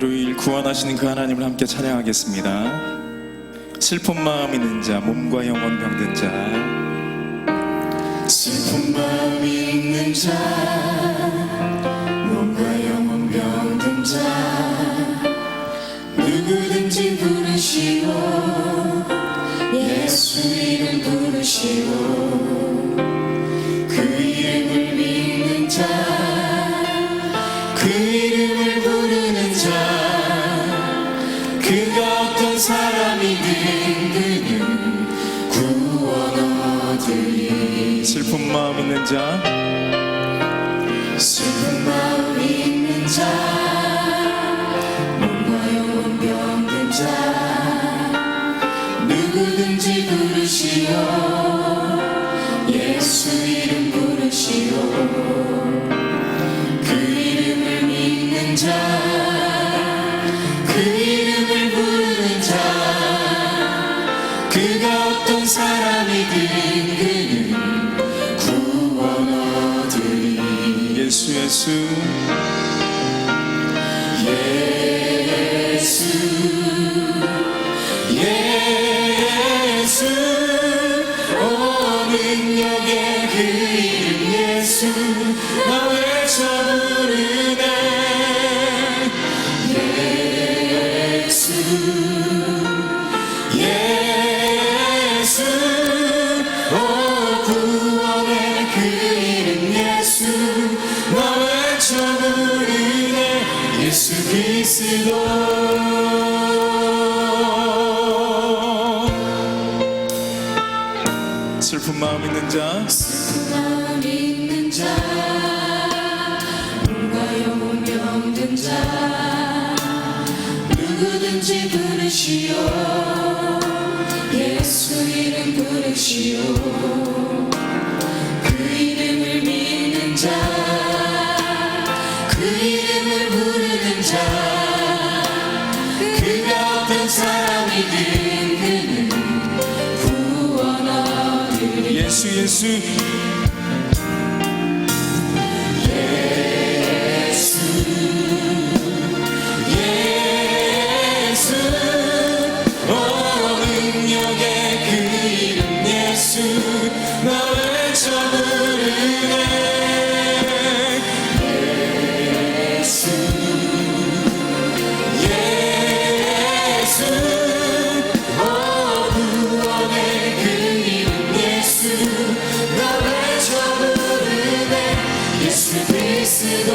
우리를 구원하시는 그 하나님을 함께 찬양하겠습니다. 슬픈 마음 있는 자, 몸과 영혼 병든 자. 슬픈 마음 있는 자, 몸과 영혼 병든 자, 누구든지 부르시오, 예수 이름 부르시오. 그 이름을 믿는 자, 그 이름을 부르는 자, 그가 어떤 사람이든 그는 구원 얻으리. 슬픈 마음 있는 자, 슬픈 마음 있는 자, 몸과 영혼 병든 자, 누구든지 부르시오, 예수 이름 부르시오. 그 이름을 믿는 자, 그 이름을 부르는 자, 그가 어떤 사람이든 그는 구원 얻으리. 예수 예수 예수 예수, 오 능력의 그 이름 예수, 나 외쳐 부르네. 예수 예수, 오 구원의 그 이름 예수, 나 외쳐 부르네. 예수 그리스도. 슬픈 마음 있는 자, 슬픈 마음 있는 자, 몸과 영혼 병든 자, 누구든지 부르시오, 예수 이름 부르시오. 그 이름을 믿는 자, 그 이름을 부르는 자, 그가 어떤 사람이든 그는 구원 얻으리. 예수 예수 예수 예수, 오 능력의 그 이름 예수, 나 외쳐 부르네. 예수 예수, 오 구원의 그 이름 예수, 나 외쳐 부르네. 예수 그리스도.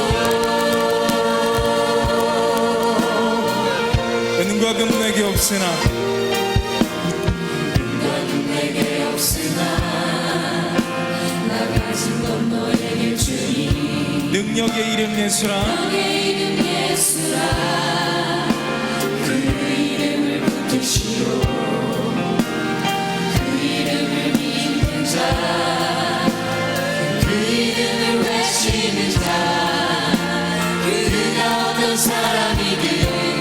은과 금 내게 없으나 너는 내게 없으나 나 가진 건 너에게 주니. 능력의 이름 예수라. 너의 이름 예수라. 그 이름을 붙드시오, 그 이름을 믿는 자, 그 이름을 외치는 자, 그가 어떤 사람이든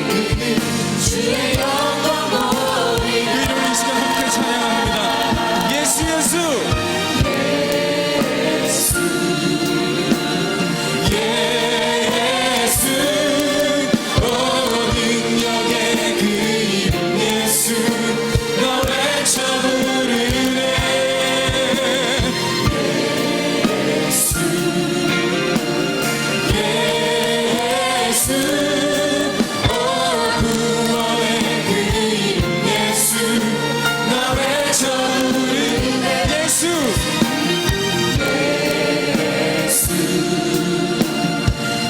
그는 주의 영광 보리라. 그 이름을 이 시간 함께 찬양합니다. 예수 예수 예수, 오 능력의 그 이름 예수, 나 외쳐 부르네. 예수 예수, 오 구원의 그 이름 예수, 나 외쳐 부르네. 예수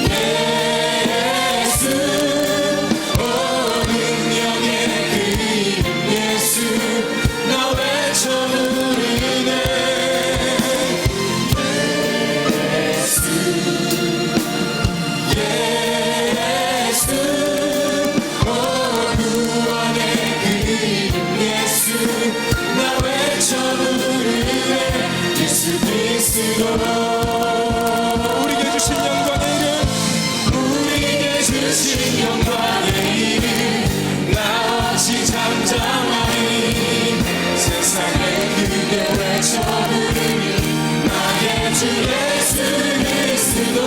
예수, 오 능력의 그 이름 예수, 나 외쳐 부르네. 예수 예수, 오 구원의 그 이름 예수, 나 외쳐 부르네. 예수 그리스도. 우리에게 주신 영광의 이름, 우리에게 주신 영광의 이름, 나같이 잠잠하니 세상에 그대 외쳐 부르니 나의 주 예수 그리스도.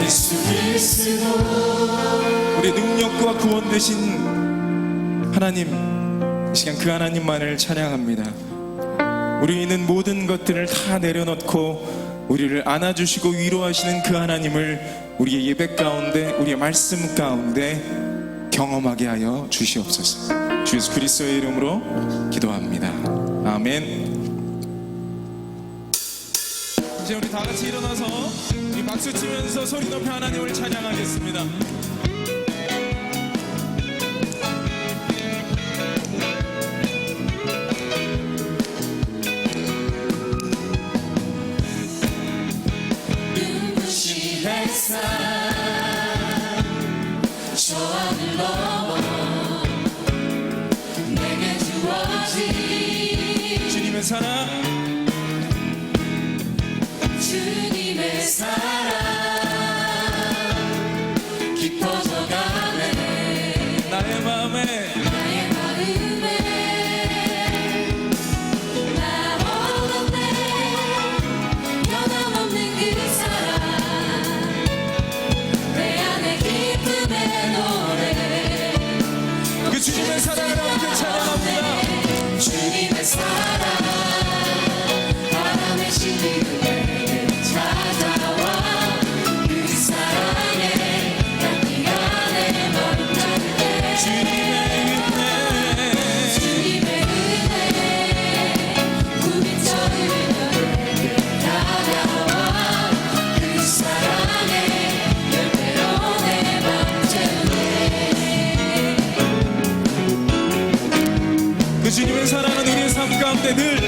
예수 그리스도 우리 능력과 구원 되신 하나님, 이 시간 그 하나님만을 찬양합니다. 우리는 모든 것들을 다 내려놓고 우리를 안아주시고 위로하시는 그 하나님을 우리의 예배 가운데, 우리의 말씀 가운데 경험하게 하여 주시옵소서. 주 예수 그리스도의 이름으로 기도합니다. 아멘. 이제 우리 다 같이 일어나서 우리 박수 치면서 소리 높여 하나님을 찬양하겠습니다. 눈부신 햇살 저 하늘 넘어 내게 주어진 주님의 사랑, 주님의 사랑 깊어져가네 나의 마음에 나의 마음에 나 얻었네 변함없는 그 사랑 내 안에 기쁨의 노래 그 주님의 사랑을 함께 찬양합니다. 주님의 사랑 바람의 신비로 내게 찾아와 그 사랑에 향기가 내 마음 가득해 주님의 은혜, 주님의 은혜 구비처럼 내게 다가와 그 사랑에 열매로 내 맘 채우네 그 주님의 사랑은 우리의 삶 가운데 늘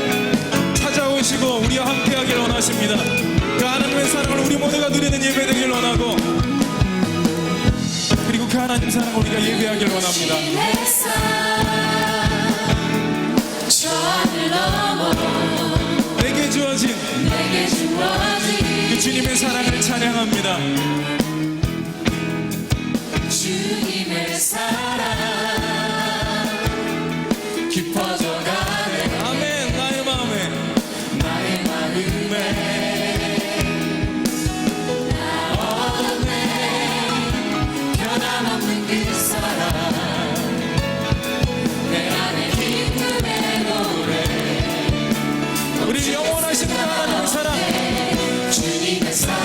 찾아오시고 우리와 함께하길 원하십니다. 그 하나님의 사랑을 우리 모두가 누리는 예배 되길 원하고, 그리고 그 하나님 사랑을 우리가 예배하길 원합니다. 햇살 저 하늘 넘어 내게 주어진 내게 주어진 그 주님의 사랑을 찬양합니다. 주님의 사랑 깊어져가네 아멘. 나의 마음에 나의 마음에 나 얻었네 변함없는 그 사랑 내 안에 기쁨의 노래 우리 영원하신 그 하나님의 사랑, 주님의 사랑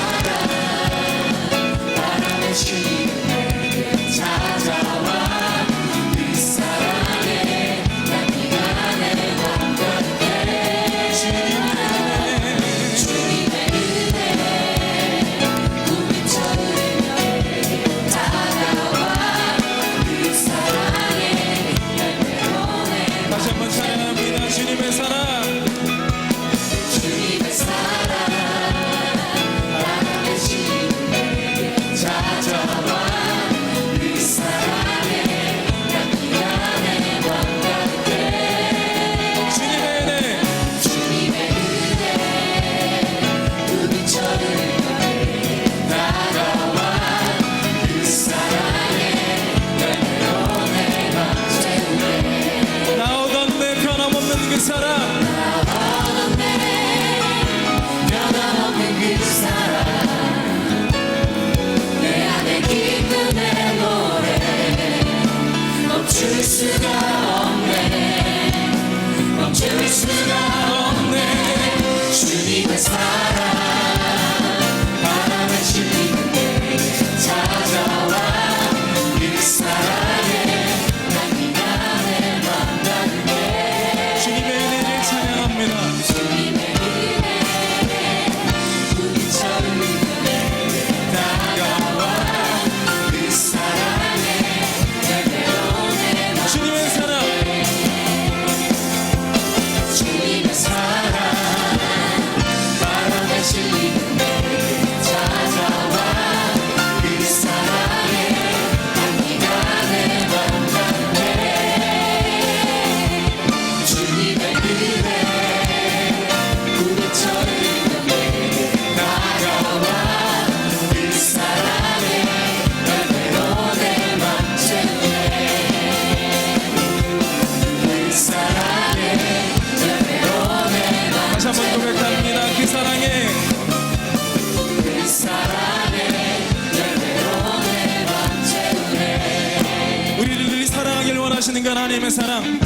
그 하나님의 사랑,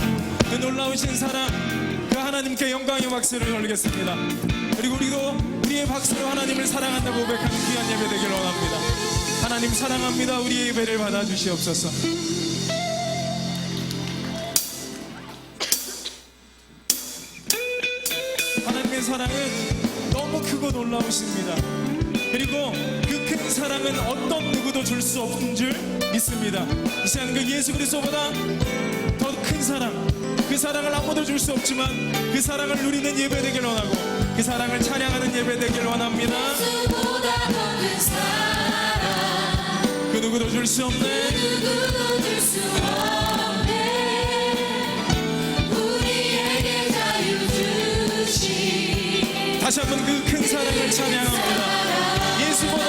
그 놀라우신 사랑, 그 하나님께 영광의 박수를 올리겠습니다. 그리고 우리도 우리의 박수로 하나님을 사랑한다고 고백하는 귀한 예배 되길 원합니다. 하나님 사랑합니다. 우리의 예배를 받아주시옵소서. 하나님의 사랑은 너무 크고 놀라우십니다. 그리고 그 큰 사랑은 어떤 누구도 줄 수 없는 줄 믿습니다. 이 시간 그 예수 그리스도보다 더 큰 사랑, 그 사랑을 아무도 줄 수 없지만 그 사랑을 누리는 예배 되길 원하고 그 사랑을 찬양하는 예배 되길 원합니다. 예수보다 더 큰 사랑 그 누구도 줄 수 없는, 누구도 줄 수 없네. 우리에게 자유 주시 다시 한번 그 큰 사랑을 찬양합니다. 예수보다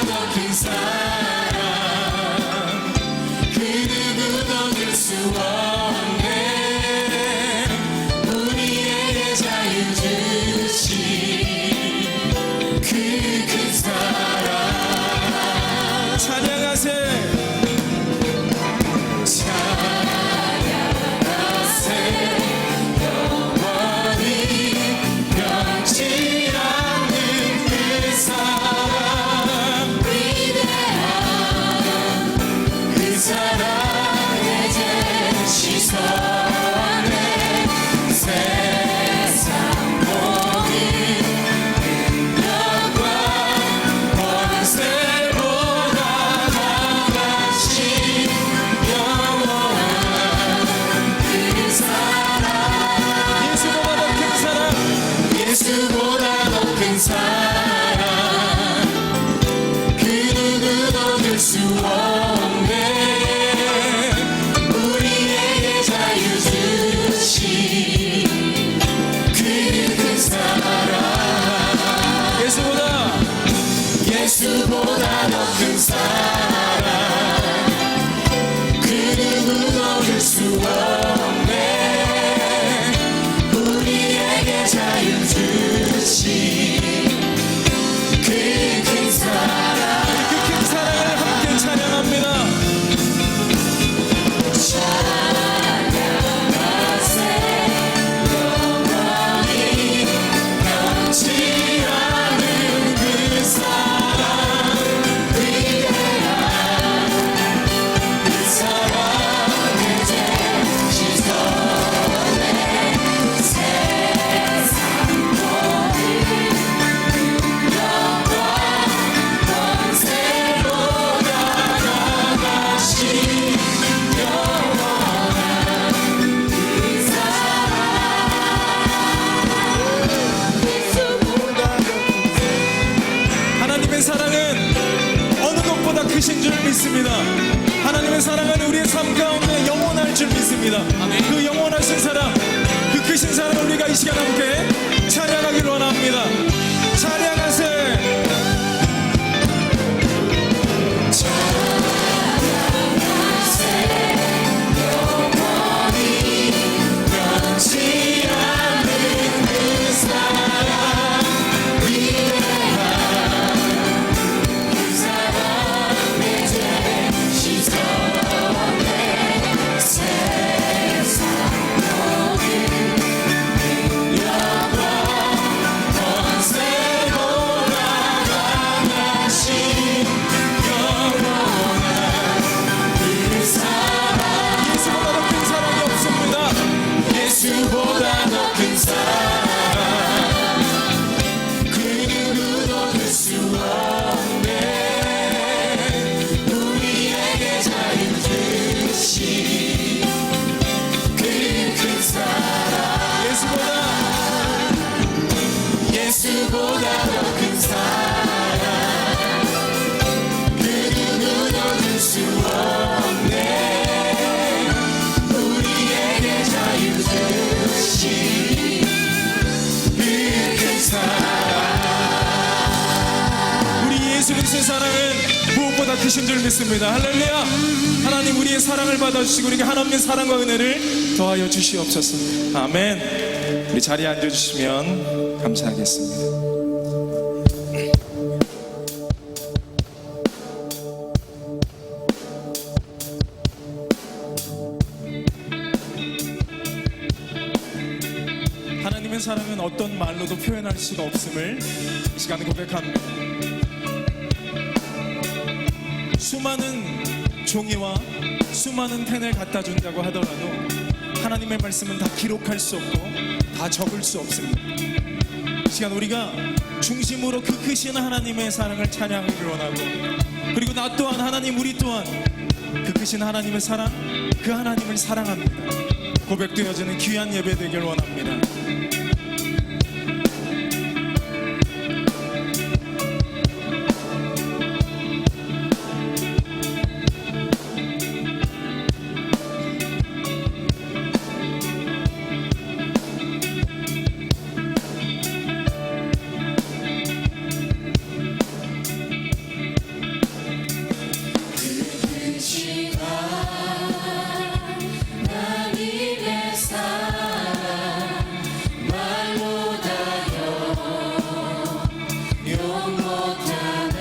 더 큰 사랑, 그 누구도 줄 수 없네. 우리에게 자유 주신 그 큰 사랑 찬양하세. 예수보다 더 큰 사랑, 그 누구도 줄 수 없네. 우리에게 자유 주신 그 큰 사랑. 예수보다 더 큰 사랑, 그 누구도 줄 수 없네. 우리에게 자유 주신 그 큰 사랑. 그 큰 사랑을 함께 찬양합니다. 찬양하세. 영원히 변치 않는 그 사랑, 위대한 그 사랑의 제시 전에 세상 모든 영광 권세보다 나가신 영원한 그 사랑. 하나님의 사랑은 어느 것보다 크신 줄 믿습니다. 하나님의 사랑은 우리의 삶 가운데 영원할 줄 믿습니다. 그 영원하신 사랑, 그 크신 사랑을 우리가 이 시간 함께 찬양하기를 원합니다. 찬양하세. 영원히 변치 않는 그 사랑, 위대한 그 사랑의 제시 전에 세상 모든 영광 권세보다 강하신 영원한 그 사랑. 예수보다 더 큰 사랑이 없습니다. 예수보다 더 큰 사랑, 그 누구도 줄 수 없네. 우리에게 자유 주신 그 큰 사랑. 예수보다 더 큰 사랑, 그 누구도 줄 수 없네. 우리에게 자유 주신 그 큰 사랑. 우리 예수 그리스도의 사랑은 무엇보다 크신 줄 믿습니다. 할렐루야. 하나님 우리의 사랑을 받아주시고 우리에게 한없는 사랑과 은혜를 더하여 주시옵소서. 아멘. 우리 자리에 앉아주시면 감사하겠습니다. 어떤 말로도 표현할 수가 없음을 이 시간에 고백합니다. 수많은 종이와 수많은 펜을 갖다 준다고 하더라도 하나님의 말씀은 다 기록할 수 없고 다 적을 수 없습니다. 이 시간 우리가 중심으로 그 크신 하나님의 사랑을 찬양하기를 원하고, 그리고 나 또한 하나님, 우리 또한 그 크신 하나님의 사랑, 그 하나님을 사랑합니다. 고백되어지는 귀한 예배 되길 원합니다. 하나님의 사랑 말로 다 용 못하네.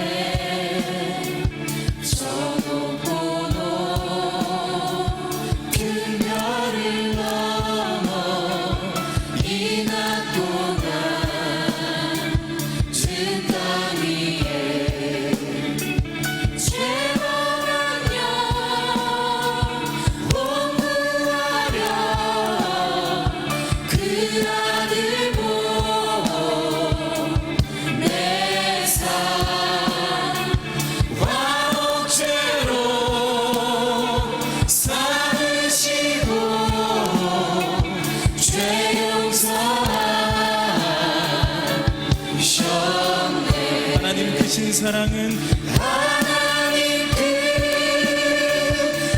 저 높고 높은 별을 넘어 이 낮 동안 진 땅 위에 죄만한 영 원구하려 그 아들 보내 와옥죄로 삼으시고 죄 용서하셨네. 하나님 크신 사랑은 하나님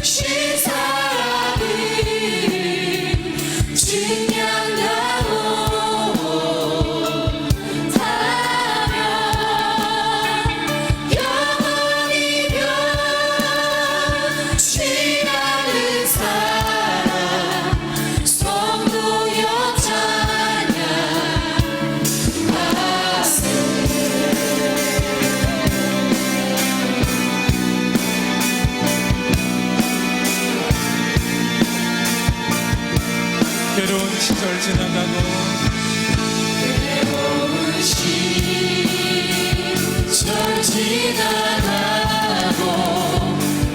크신 사랑은 증량나오다면 영원히 변치 않는 사랑 성도여 찬양하세. 괴로운 시절 지나가고 괴로운 시절 지나가고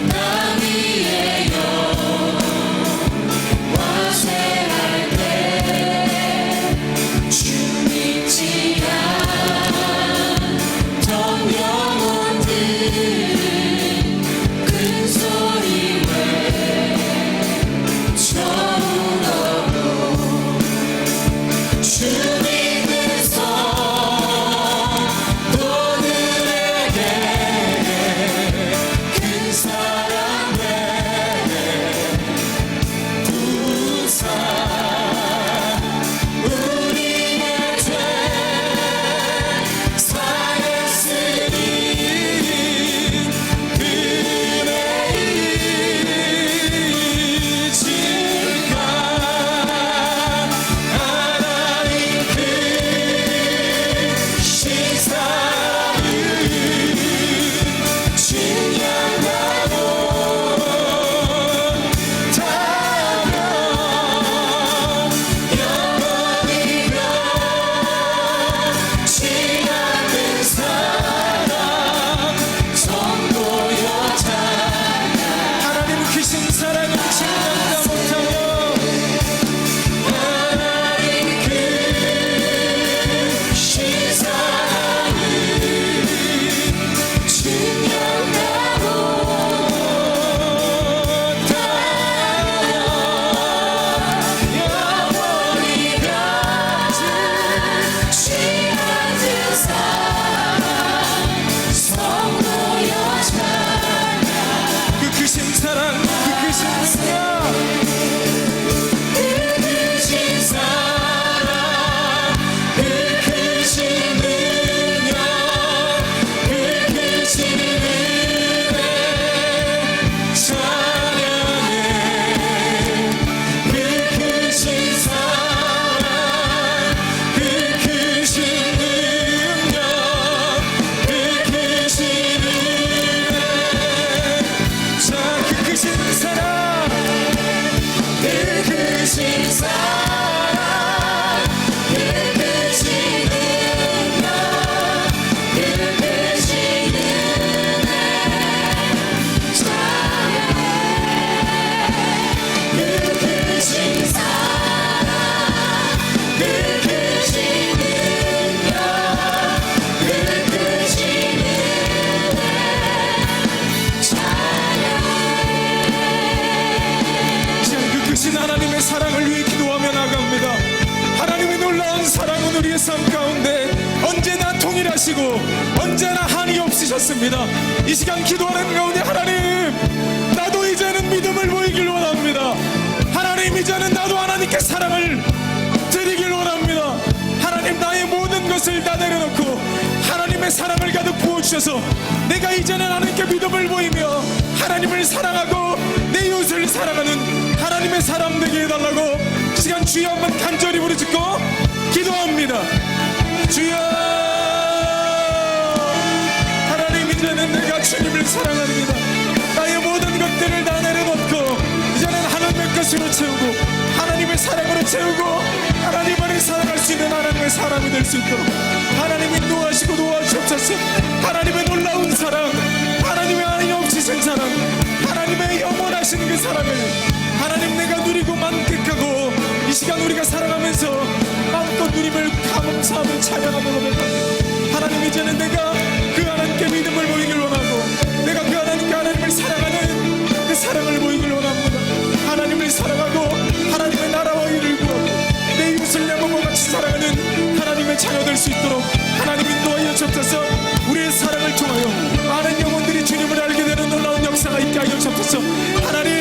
나 위에 영화 쇠할 때 주 믿지 않던 영혼들 큰 소리 외쳐 울어도 주 삶 가운데 언제나 동일하시고 언제나 한이 없으셨습니다. 이 시간 기도하는 가운데 하나님, 나도 이제는 믿음을 보이길 원합니다. 하나님, 이제는 나도 하나님께 사랑을 드리길 원합니다. 하나님, 나의 모든 것을 다 내려놓고 하나님의 사랑을 가득 부어주셔서 내가 이제는 하나님께 믿음을 보이며 하나님을 사랑하고 내 이웃을 사랑하는 하나님의 사람 되게 해달라고 이 시간 주여 한번 간절히 부르짖고 기도합니다. 주여, 하나님, 이제는 내가 주님을 사랑합니다. 나의 모든 것들을 다 내려놓고 이제는 하나님의 것으로 채우고 하나님의 사랑으로 채우고 하나님만을 사랑할 수 있는 하나님의 사람이 될 수 있도록 하나님 인도하시고 도와주옵소서. 하나님의 놀라운 사랑, 하나님의 한이 없으신 사랑, 하나님의 영원하신 그 사랑을 하나님 내가 누리고 만끽하고 이 시간 우리가 사랑하면서 마음껏 누림을 감사함을 찬양하며 고백합니다. 하나님, 이제는 내가 그 하나님께 믿음을 보이길 원하고 내가 그 하나님께 하나님을 사랑하는 그 사랑을 보이길 원합니다. 하나님을 사랑하고 하나님의 나라와 의를 구하고 내 이웃을 내 몸과 같이 사랑하는 하나님의 자녀 될 수 있도록 하나님 인도하여 주옵소서. 우리의 사랑을 통하여 많은 영혼들이 주님을 알게 되는 놀라운 역사가 있게 하여 주옵소서. 하나님,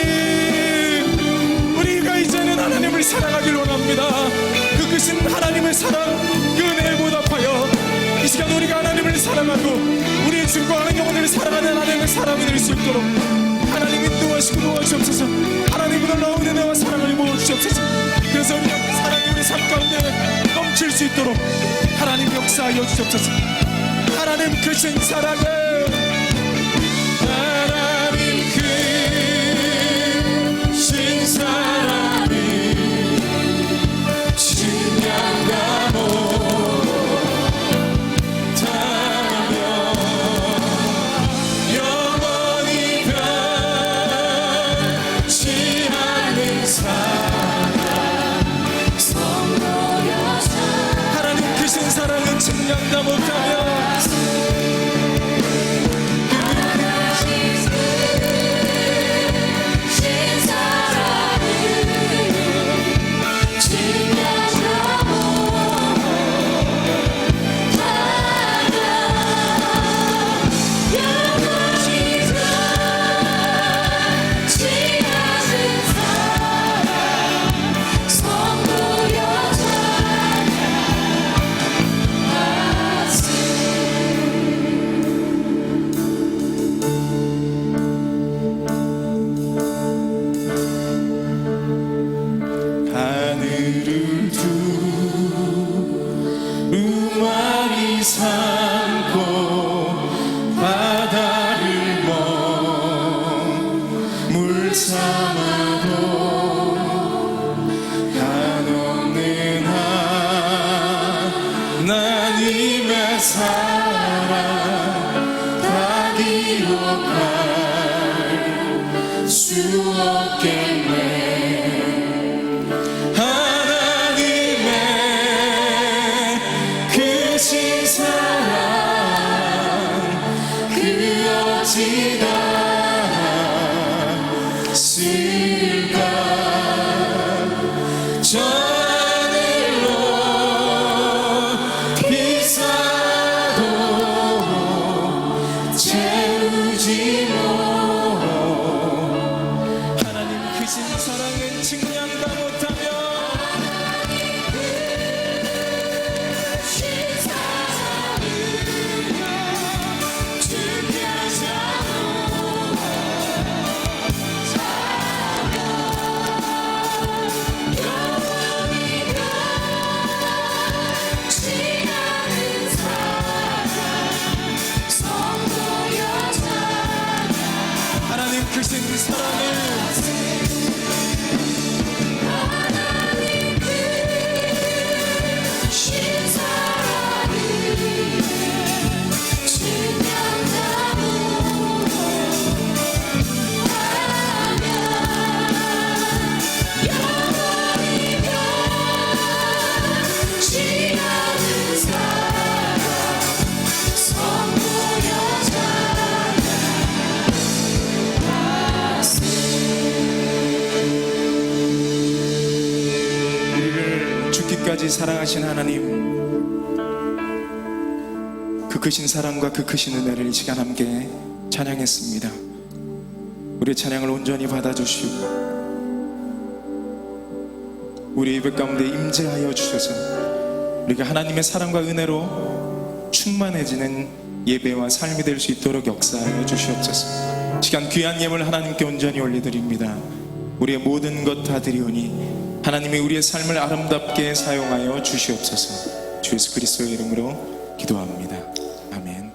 우리가 이제는 하나님을 사랑하길 원합니다. 그 크신 하나님의 사랑, 그 은혜에 보답하여 이 시간 우리가 하나님을 사랑하고 우리의 증거하는 영혼을 사랑하는 하나님의 사람이 될 수 있도록 하나님 인도하시고 도와주옵소서. 하나님 놀라운 은혜와 사랑을 모아주옵소서. 그래서 우리 사랑이 우리 삶 가운데 넘칠 수 있도록 하나님 역사하여 주옵소서. 하나님 크신 사랑을, 하나님 크신 사랑을 증량과 못하며 영원히 변치 않는 사랑 선보여서 하나님 크신 사랑은 증량과 못하며 하늘을 두루마리 삼고 바다를 물 삼아도 한없는 하나님의 사랑 다 기록할 수 없겠네. 저 하늘로 비싸도 채우지 못. 하나님 크신 사랑은 증량다 못하며 크신 사랑을 사랑하신 하나님, 그 크신 사랑과 그 크신 은혜를 이 시간 함께 찬양했습니다. 우리의 찬양을 온전히 받아주시고 우리의 입 가운데 임재하여 주셔서 우리가 하나님의 사랑과 은혜로 충만해지는 예배와 삶이 될 수 있도록 역사하여 주시옵소서. 시간 귀한 예물 하나님께 온전히 올려드립니다. 우리의 모든 것 다 드리오니 하나님이 우리의 삶을 아름답게 사용하여 주시옵소서. 주 예수 그리스도의 이름으로 기도합니다. 아멘.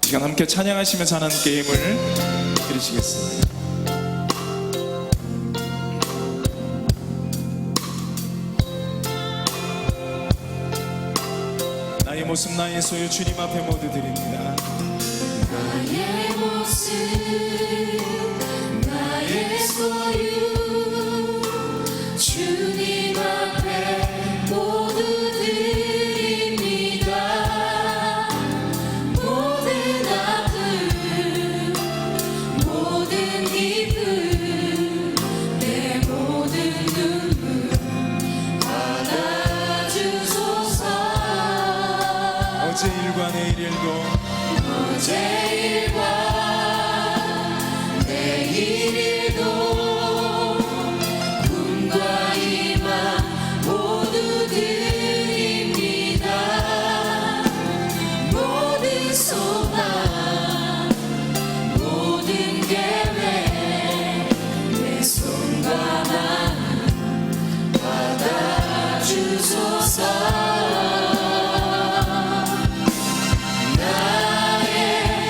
시간 함께 찬양하시면서 하나님께 예물을 드리시겠습니다. 나의 모습 나의 소유 주님 앞에 모두 드립니다. 나의 모습 나의 소유 주님 앞에 모두 드립니다. 모든 아픔 모든 기쁨 내 모든 눈물 받아주소서. 어제 일과 내일 일도 어제 일과 내일 일도 꿈과 희망 모두 드립니다. 모든 소망 모든 계획 내 손과 마음 받아주소서.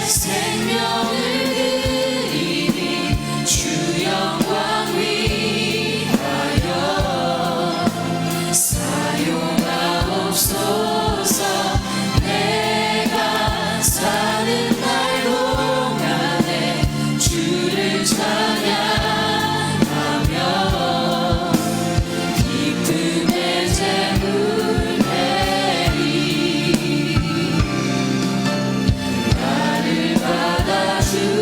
생명을 드리니 주 영광 위하여 사용하옵소서. 내가 사는 날 동안에 주를 찬양하며 기쁨의 제물 내리 나를 받아주셔서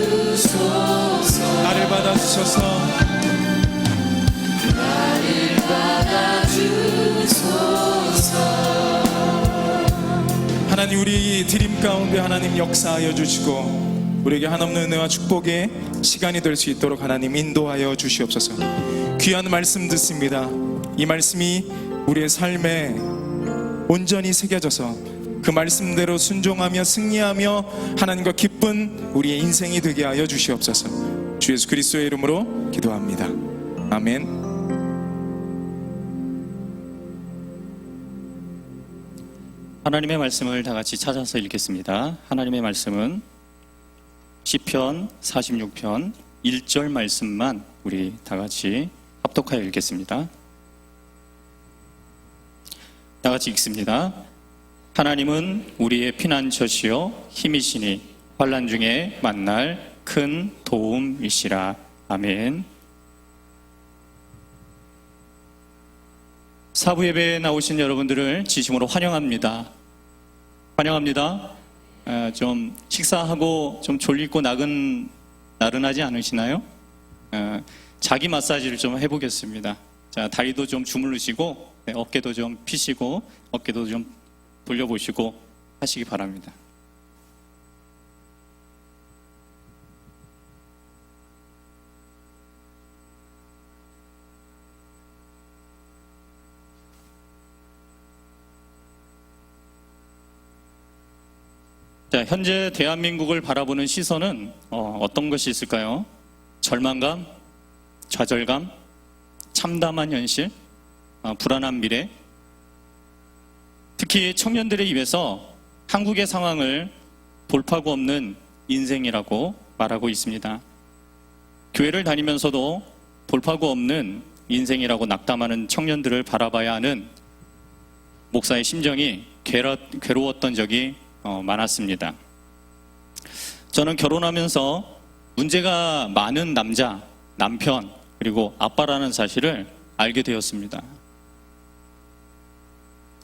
나를 받아주소서. 하나님 우리 드림 가운데 하나님 역사하여 주시고 우리에게 한없는 은혜와 축복의 시간이 될 수 있도록 하나님 인도하여 주시옵소서. 귀한 말씀 듣습니다. 이 말씀이 우리의 삶에 온전히 새겨져서 그 말씀대로 순종하며 승리하며 하나님과 기쁜 우리의 인생이 되게 하여 주시옵소서. 주 예수 그리스도의 이름으로 기도합니다. 아멘. 하나님의 말씀을 다 같이 찾아서 읽겠습니다. 하나님의 말씀은 시편 46편 1절 말씀만 우리 다 같이 합독하여 읽겠습니다. 다 같이 읽습니다. 하나님은 우리의 피난처시요 힘이시니 환난 중에 만날 큰 도움이시라. 아멘. 사부 예배에 나오신 여러분들을 진심으로 환영합니다. 환영합니다. 좀 식사하고 좀 졸리고 나른하지 않으시나요? 자기 마사지를 좀 해보겠습니다. 자, 다리도 좀 주무르시고 어깨도 좀 피시고 어깨도 좀 돌려보시고 하시기 바랍니다. 자, 현재 대한민국을 바라보는 시선은 어떤 것이 있을까요? 절망감, 좌절감, 참담한 현실, 불안한 미래. 특히 청년들의 입에서 한국의 상황을 돌파구 없는 인생이라고 말하고 있습니다. 교회를 다니면서도 돌파구 없는 인생이라고 낙담하는 청년들을 바라봐야 하는 목사의 심정이 괴로웠던 적이 많았습니다. 저는 결혼하면서 문제가 많은 남편, 그리고 아빠라는 사실을 알게 되었습니다.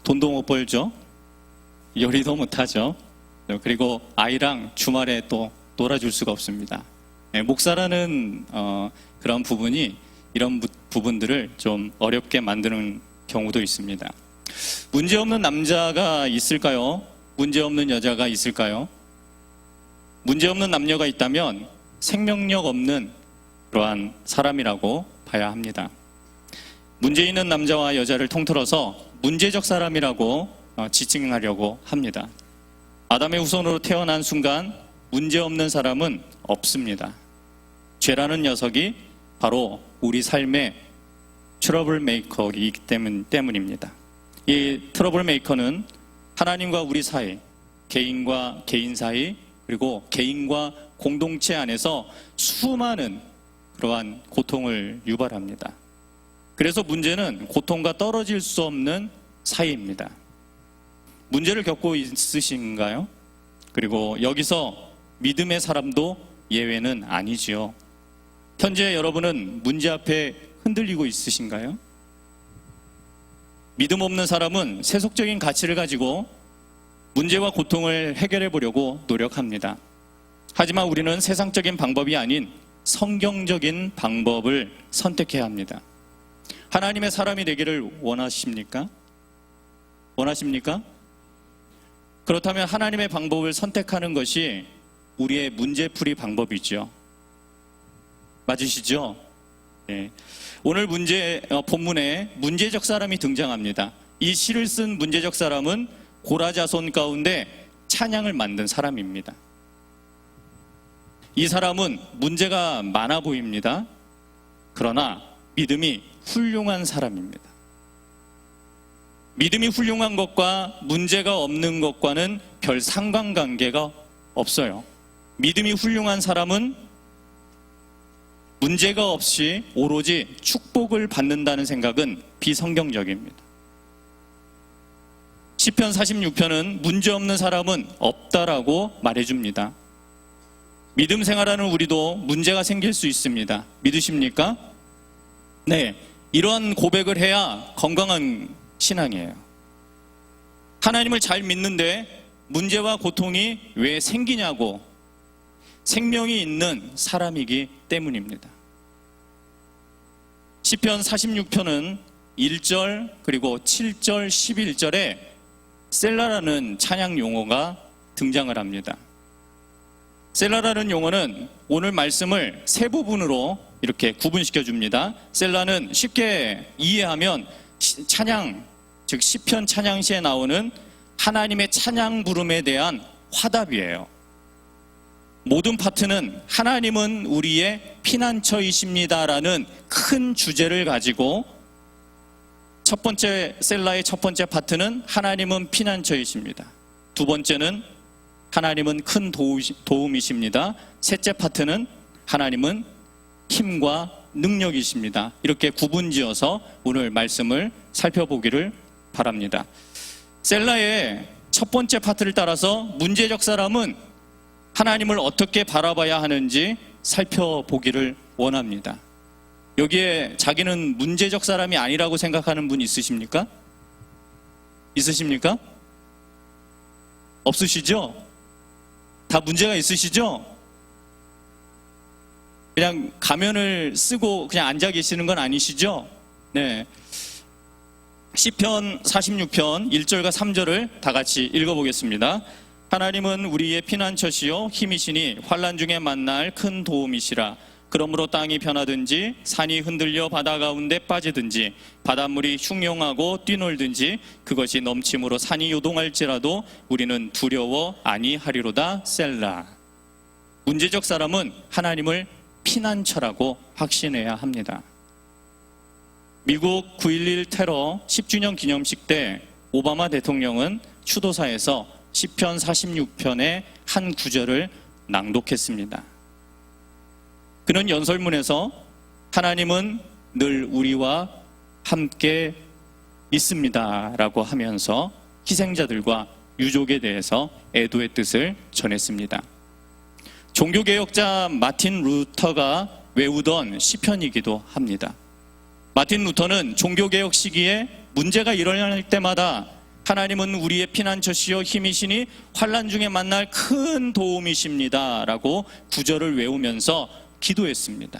돈도 못 벌죠. 요리도 못하죠. 그리고 아이랑 주말에 또 놀아줄 수가 없습니다. 목사라는 그런 부분이 이런 부분들을 좀 어렵게 만드는 경우도 있습니다. 문제없는 남자가 있을까요? 문제없는 여자가 있을까요? 문제없는 남녀가 있다면 생명력 없는 그러한 사람이라고 봐야 합니다. 문제 있는 남자와 여자를 통틀어서 문제적 사람이라고 지칭하려고 합니다. 아담의 후손으로 태어난 순간 문제없는 사람은 없습니다. 죄라는 녀석이 바로 우리 삶의 트러블 메이커이기 때문입니다. 이 트러블 메이커는 하나님과 우리 사이, 개인과 개인 사이, 그리고 개인과 공동체 안에서 수많은 그러한 고통을 유발합니다. 그래서 문제는 고통과 떨어질 수 없는 사이입니다. 문제를 겪고 있으신가요? 그리고 여기서 믿음의 사람도 예외는 아니지요. 현재 여러분은 문제 앞에 흔들리고 있으신가요? 믿음 없는 사람은 세속적인 가치를 가지고 문제와 고통을 해결해 보려고 노력합니다. 하지만 우리는 세상적인 방법이 아닌 성경적인 방법을 선택해야 합니다. 하나님의 사람이 되기를 원하십니까? 원하십니까? 그렇다면 하나님의 방법을 선택하는 것이 우리의 문제풀이 방법이죠. 맞으시죠? 네. 오늘 본문에 문제적 사람이 등장합니다. 이 시를 쓴 문제적 사람은 고라자손 가운데 찬양을 만든 사람입니다. 이 사람은 문제가 많아 보입니다. 그러나 믿음이 훌륭한 사람입니다. 믿음이 훌륭한 것과 문제가 없는 것과는 별 상관관계가 없어요. 믿음이 훌륭한 사람은 문제가 없이 오로지 축복을 받는다는 생각은 비성경적입니다. 시편 46편은 문제없는 사람은 없다라고 말해줍니다. 믿음 생활하는 우리도 문제가 생길 수 있습니다. 믿으십니까? 네, 이러한 고백을 해야 건강한 신앙이에요. 하나님을 잘 믿는데 문제와 고통이 왜 생기냐고, 생명이 있는 사람이기 때문입니다. 시편 46편은 1절 그리고 7절 11절에 셀라라는 찬양 용어가 등장을 합니다. 셀라라는 용어는 오늘 말씀을 세 부분으로 이렇게 구분시켜 줍니다. 셀라는 쉽게 이해하면 찬양, 즉 시편 찬양시에 나오는 하나님의 찬양 부름에 대한 화답이에요. 모든 파트는 하나님은 우리의 피난처이십니다라는 큰 주제를 가지고 첫 번째 셀라의 첫 번째 파트는 하나님은 피난처이십니다. 두 번째는 하나님은 큰 도움이십니다. 셋째 파트는 하나님은 힘과 능력이십니다. 이렇게 구분지어서 오늘 말씀을 살펴보기를 바랍니다. 셀라의 첫 번째 파트를 따라서 문제적 사람은 하나님을 어떻게 바라봐야 하는지 살펴보기를 원합니다. 여기에 자기는 문제적 사람이 아니라고 생각하는 분 있으십니까? 있으십니까? 없으시죠? 다 문제가 있으시죠? 그냥 가면을 쓰고 그냥 앉아 계시는 건 아니시죠? 네. 시편 46편 1절과 3절을 다 같이 읽어보겠습니다. 하나님은 우리의 피난처시요 힘이시니 환난 중에 만날 큰 도움이시라. 그러므로 땅이 변하든지 산이 흔들려 바다 가운데 빠지든지 바닷물이 흉용하고 뛰놀든지 그것이 넘침으로 산이 요동할지라도 우리는 두려워 아니하리로다. 셀라. 문제적 사람은 하나님을 피난처라고 확신해야 합니다. 미국 9.11 테러 10주년 기념식 때 오바마 대통령은 추도사에서 시편 46편의 한 구절을 낭독했습니다. 그는 연설문에서 하나님은 늘 우리와 함께 있습니다 라고 하면서 희생자들과 유족에 대해서 애도의 뜻을 전했습니다. 종교개혁자 마틴 루터가 외우던 시편이기도 합니다. 마틴 루터는 종교개혁 시기에 문제가 일어날 때마다 하나님은 우리의 피난처시여 힘이시니 환난 중에 만날 큰 도움이십니다 라고 구절을 외우면서 기도했습니다.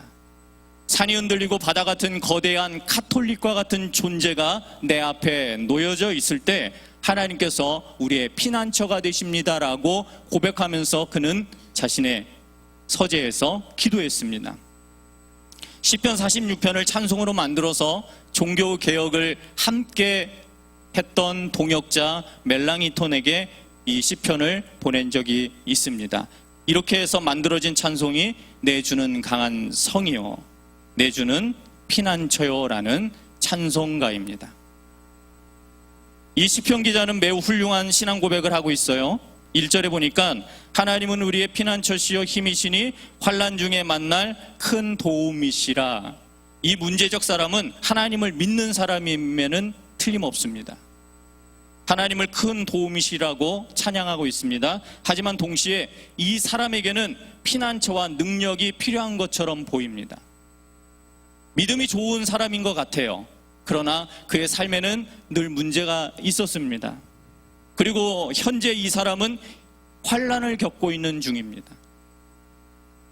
산이 흔들리고 바다 같은 거대한 카톨릭과 같은 존재가 내 앞에 놓여져 있을 때 하나님께서 우리의 피난처가 되십니다라고 고백하면서 그는 자신의 서재에서 기도했습니다. 시편 46편을 찬송으로 만들어서 종교 개혁을 함께 했던 동역자 멜랑이톤에게 이 시편을 보낸 적이 있습니다. 이렇게 해서 만들어진 찬송이 내주는 강한 성이요, 내주는 피난처요라는 찬송가입니다. 이 시편 기자는 매우 훌륭한 신앙 고백을 하고 있어요. 1절에 보니까 하나님은 우리의 피난처시요 힘이시니 환난 중에 만날 큰 도움이시라. 이 문제적 사람은 하나님을 믿는 사람이면은 틀림없습니다. 하나님을 큰 도움이시라고 찬양하고 있습니다. 하지만 동시에 이 사람에게는 피난처와 능력이 필요한 것처럼 보입니다. 믿음이 좋은 사람인 것 같아요. 그러나 그의 삶에는 늘 문제가 있었습니다. 그리고 현재 이 사람은 환난을 겪고 있는 중입니다.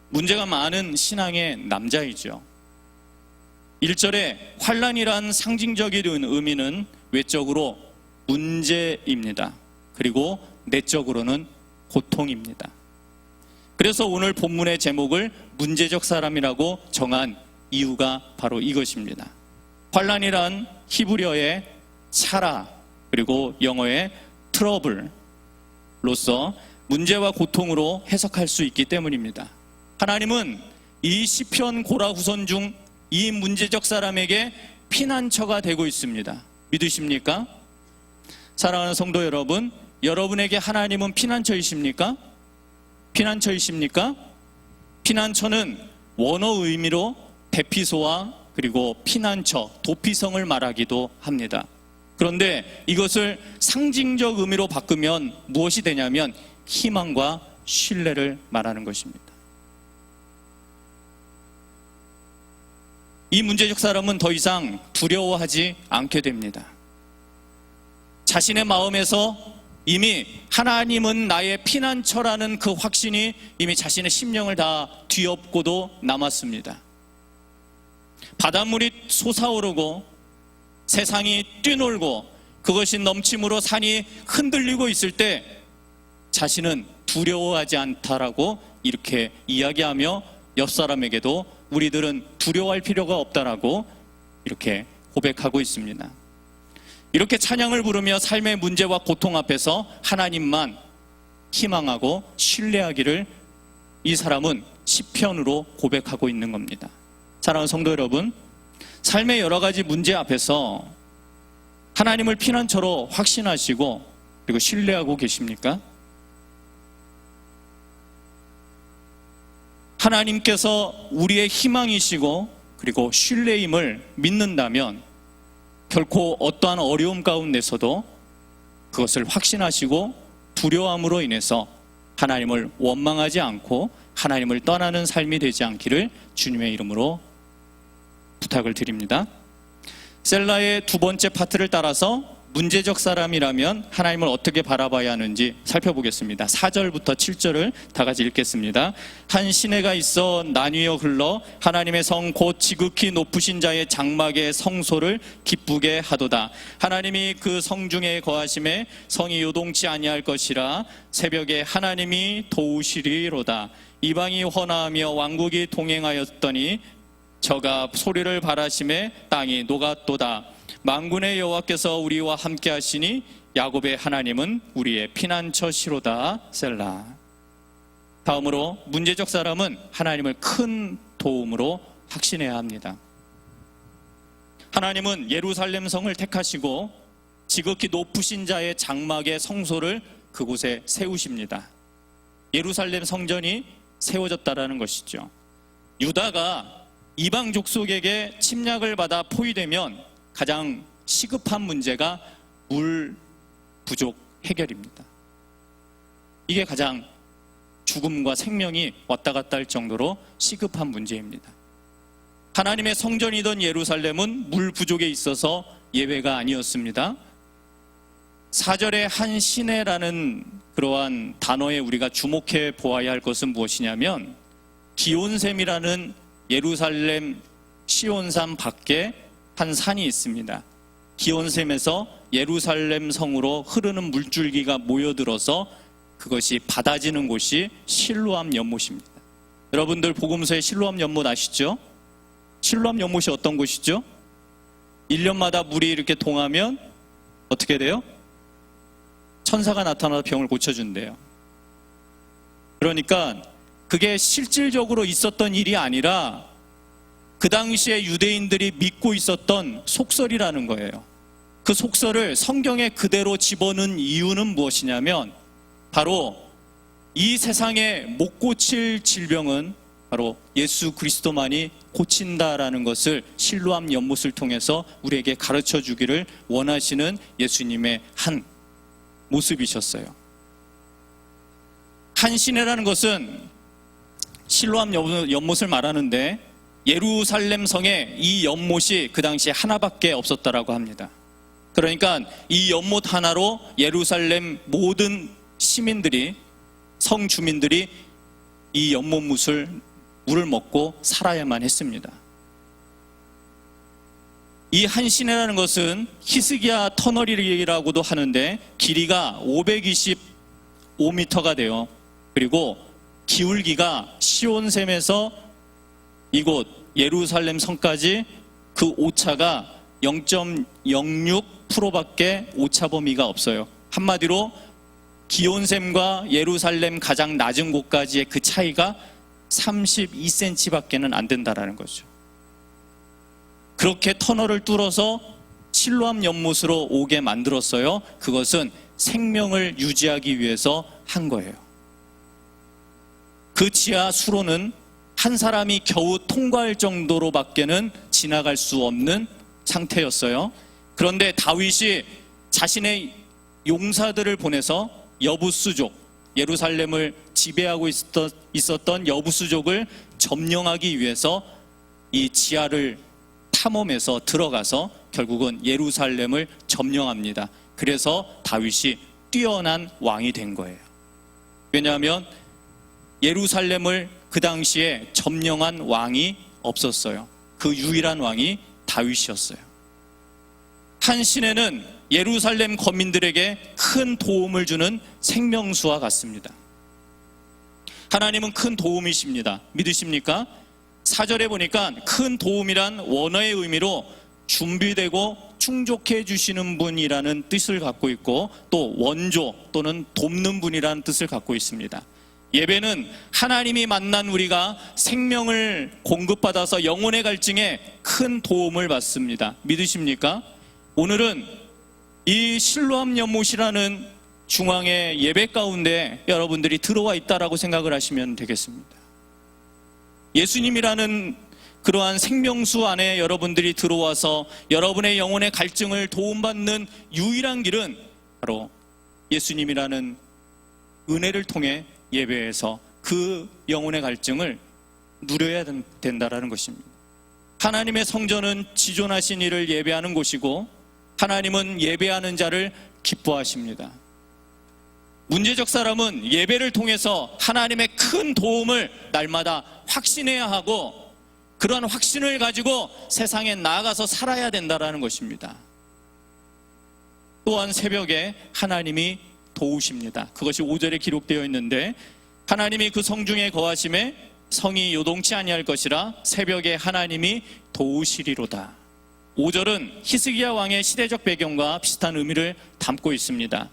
문제가 많은 신앙의 남자이죠. 1절에 환난이란 상징적인 의미는 외적으로 문제입니다. 그리고 내적으로는 고통입니다. 그래서 오늘 본문의 제목을 문제적 사람이라고 정한 이유가 바로 이것입니다. 환난이란 히브리어의 차라 그리고 영어의 트러블로서 문제와 고통으로 해석할 수 있기 때문입니다. 하나님은 이 시편 고라후손 중 이 문제적 사람에게 피난처가 되고 있습니다. 믿으십니까? 사랑하는 성도 여러분, 여러분에게 하나님은 피난처이십니까? 피난처이십니까? 피난처는 원어 의미로 대피소와 그리고 피난처, 도피성을 말하기도 합니다. 그런데 이것을 상징적 의미로 바꾸면 무엇이 되냐면 희망과 신뢰를 말하는 것입니다. 이 문제적 사람은 더 이상 두려워하지 않게 됩니다. 자신의 마음에서 이미 하나님은 나의 피난처라는 그 확신이 이미 자신의 심령을 다 뒤엎고도 남았습니다. 바닷물이 솟아오르고 세상이 뛰놀고 그것이 넘침으로 산이 흔들리고 있을 때 자신은 두려워하지 않다라고 이렇게 이야기하며 옆 사람에게도 우리들은 두려워할 필요가 없다라고 이렇게 고백하고 있습니다. 이렇게 찬양을 부르며 삶의 문제와 고통 앞에서 하나님만 희망하고 신뢰하기를 이 사람은 시편으로 고백하고 있는 겁니다. 사랑하는 성도 여러분, 삶의 여러 가지 문제 앞에서 하나님을 피난처로 확신하시고 그리고 신뢰하고 계십니까? 하나님께서 우리의 희망이시고 그리고 신뢰임을 믿는다면 결코 어떠한 어려움 가운데서도 그것을 확신하시고 두려움으로 인해서 하나님을 원망하지 않고 하나님을 떠나는 삶이 되지 않기를 주님의 이름으로 부탁을 드립니다. 셀라의 두 번째 파트를 따라서 문제적 사람이라면 하나님을 어떻게 바라봐야 하는지 살펴보겠습니다. 4절부터 7절을 다 같이 읽겠습니다. 한 시내가 있어 나뉘어 흘러 하나님의 성 곧 지극히 높으신 자의 장막의 성소를 기쁘게 하도다. 하나님이 그 성 중에 거하심에 성이 요동치 아니할 것이라. 새벽에 하나님이 도우시리로다. 이방이 헌화하며 왕국이 동행하였더니 저가 소리를 발하심에 땅이 녹았도다. 만군의 여호와께서 우리와 함께 하시니 야곱의 하나님은 우리의 피난처시로다. 셀라. 다음으로 문제적 사람은 하나님을 큰 도움으로 확신해야 합니다. 하나님은 예루살렘 성을 택하시고 지극히 높으신 자의 장막의 성소를 그곳에 세우십니다. 예루살렘 성전이 세워졌다라는 것이죠. 유다가 이방 족속에게 침략을 받아 포위되면 가장 시급한 문제가 물 부족 해결입니다. 이게 가장 죽음과 생명이 왔다 갔다 할 정도로 시급한 문제입니다. 하나님의 성전이던 예루살렘은 물 부족에 있어서 예외가 아니었습니다. 4절에 한 시내라는 그러한 단어에 우리가 주목해 보아야 할 것은 무엇이냐면 기온샘이라는 예루살렘 시온산 밖에 한 산이 있습니다. 기온샘에서 예루살렘 성으로 흐르는 물줄기가 모여들어서 그것이 받아지는 곳이 실로암 연못입니다. 여러분들 복음서에 실로암 연못 아시죠? 실로암 연못이 어떤 곳이죠? 1년마다 물이 이렇게 동하면 어떻게 돼요? 천사가 나타나서 병을 고쳐준대요. 그러니까 그게 실질적으로 있었던 일이 아니라 그 당시에 유대인들이 믿고 있었던 속설이라는 거예요. 그 속설을 성경에 그대로 집어넣은 이유는 무엇이냐면 바로 이 세상에 못 고칠 질병은 바로 예수 그리스도만이 고친다라는 것을 실로암 연못을 통해서 우리에게 가르쳐 주기를 원하시는 예수님의 한 모습이셨어요. 한 시내라는 것은 실로암 연못을 말하는데 예루살렘 성에 이 연못이 그 당시에 하나밖에 없었다라고 합니다. 그러니까 이 연못 하나로 예루살렘 모든 시민들이, 성 주민들이 이 연못 물을 먹고 살아야만 했습니다. 이 한 시내라는 것은 히스기야 터널이라고도 하는데 길이가 525m가 돼요. 그리고 기울기가 시온샘에서 이곳 예루살렘 성까지 그 오차가 0.06%밖에 오차 범위가 없어요. 한마디로 기온샘과 예루살렘 가장 낮은 곳까지의 그 차이가 32cm밖에는 안 된다라는 거죠. 그렇게 터널을 뚫어서 실로암 연못으로 오게 만들었어요. 그것은 생명을 유지하기 위해서 한 거예요. 그 지하 수로는 한 사람이 겨우 통과할 정도로밖에는 지나갈 수 없는 상태였어요. 그런데 다윗이 자신의 용사들을 보내서 여부수족, 예루살렘을 지배하고 있었던 여부수족을 점령하기 위해서 이 지하를 탐험해서 들어가서 결국은 예루살렘을 점령합니다. 그래서 다윗이 뛰어난 왕이 된 거예요. 왜냐하면 예루살렘을 그 당시에 점령한 왕이 없었어요. 그 유일한 왕이 다윗이었어요. 한 시내는 예루살렘 거민들에게 큰 도움을 주는 생명수와 같습니다. 하나님은 큰 도움이십니다. 믿으십니까? 4절에 보니까 큰 도움이란 원어의 의미로 준비되고 충족해 주시는 분이라는 뜻을 갖고 있고 또 원조 또는 돕는 분이라는 뜻을 갖고 있습니다. 예배는 하나님이 만난 우리가 생명을 공급받아서 영혼의 갈증에 큰 도움을 받습니다. 믿으십니까? 오늘은 이 실로암 연못이라는 중앙의 예배 가운데 여러분들이 들어와 있다라고 생각을 하시면 되겠습니다. 예수님이라는 그러한 생명수 안에 여러분들이 들어와서 여러분의 영혼의 갈증을 도움받는 유일한 길은 바로 예수님이라는 은혜를 통해 예배에서 그 영혼의 갈증을 누려야 된다라는 것입니다. 하나님의 성전은 지존하신 이를 예배하는 곳이고 하나님은 예배하는 자를 기뻐하십니다. 문제적 사람은 예배를 통해서 하나님의 큰 도움을 날마다 확신해야 하고 그런 확신을 가지고 세상에 나아가서 살아야 된다라는 것입니다. 또한 새벽에 하나님이 도우십니다. 그것이 5절에 기록되어 있는데 하나님이 그 성중에 거하심에 성이 요동치 아니할 것이라 새벽에 하나님이 도우시리로다. 5절은 히스기야 왕의 시대적 배경과 비슷한 의미를 담고 있습니다.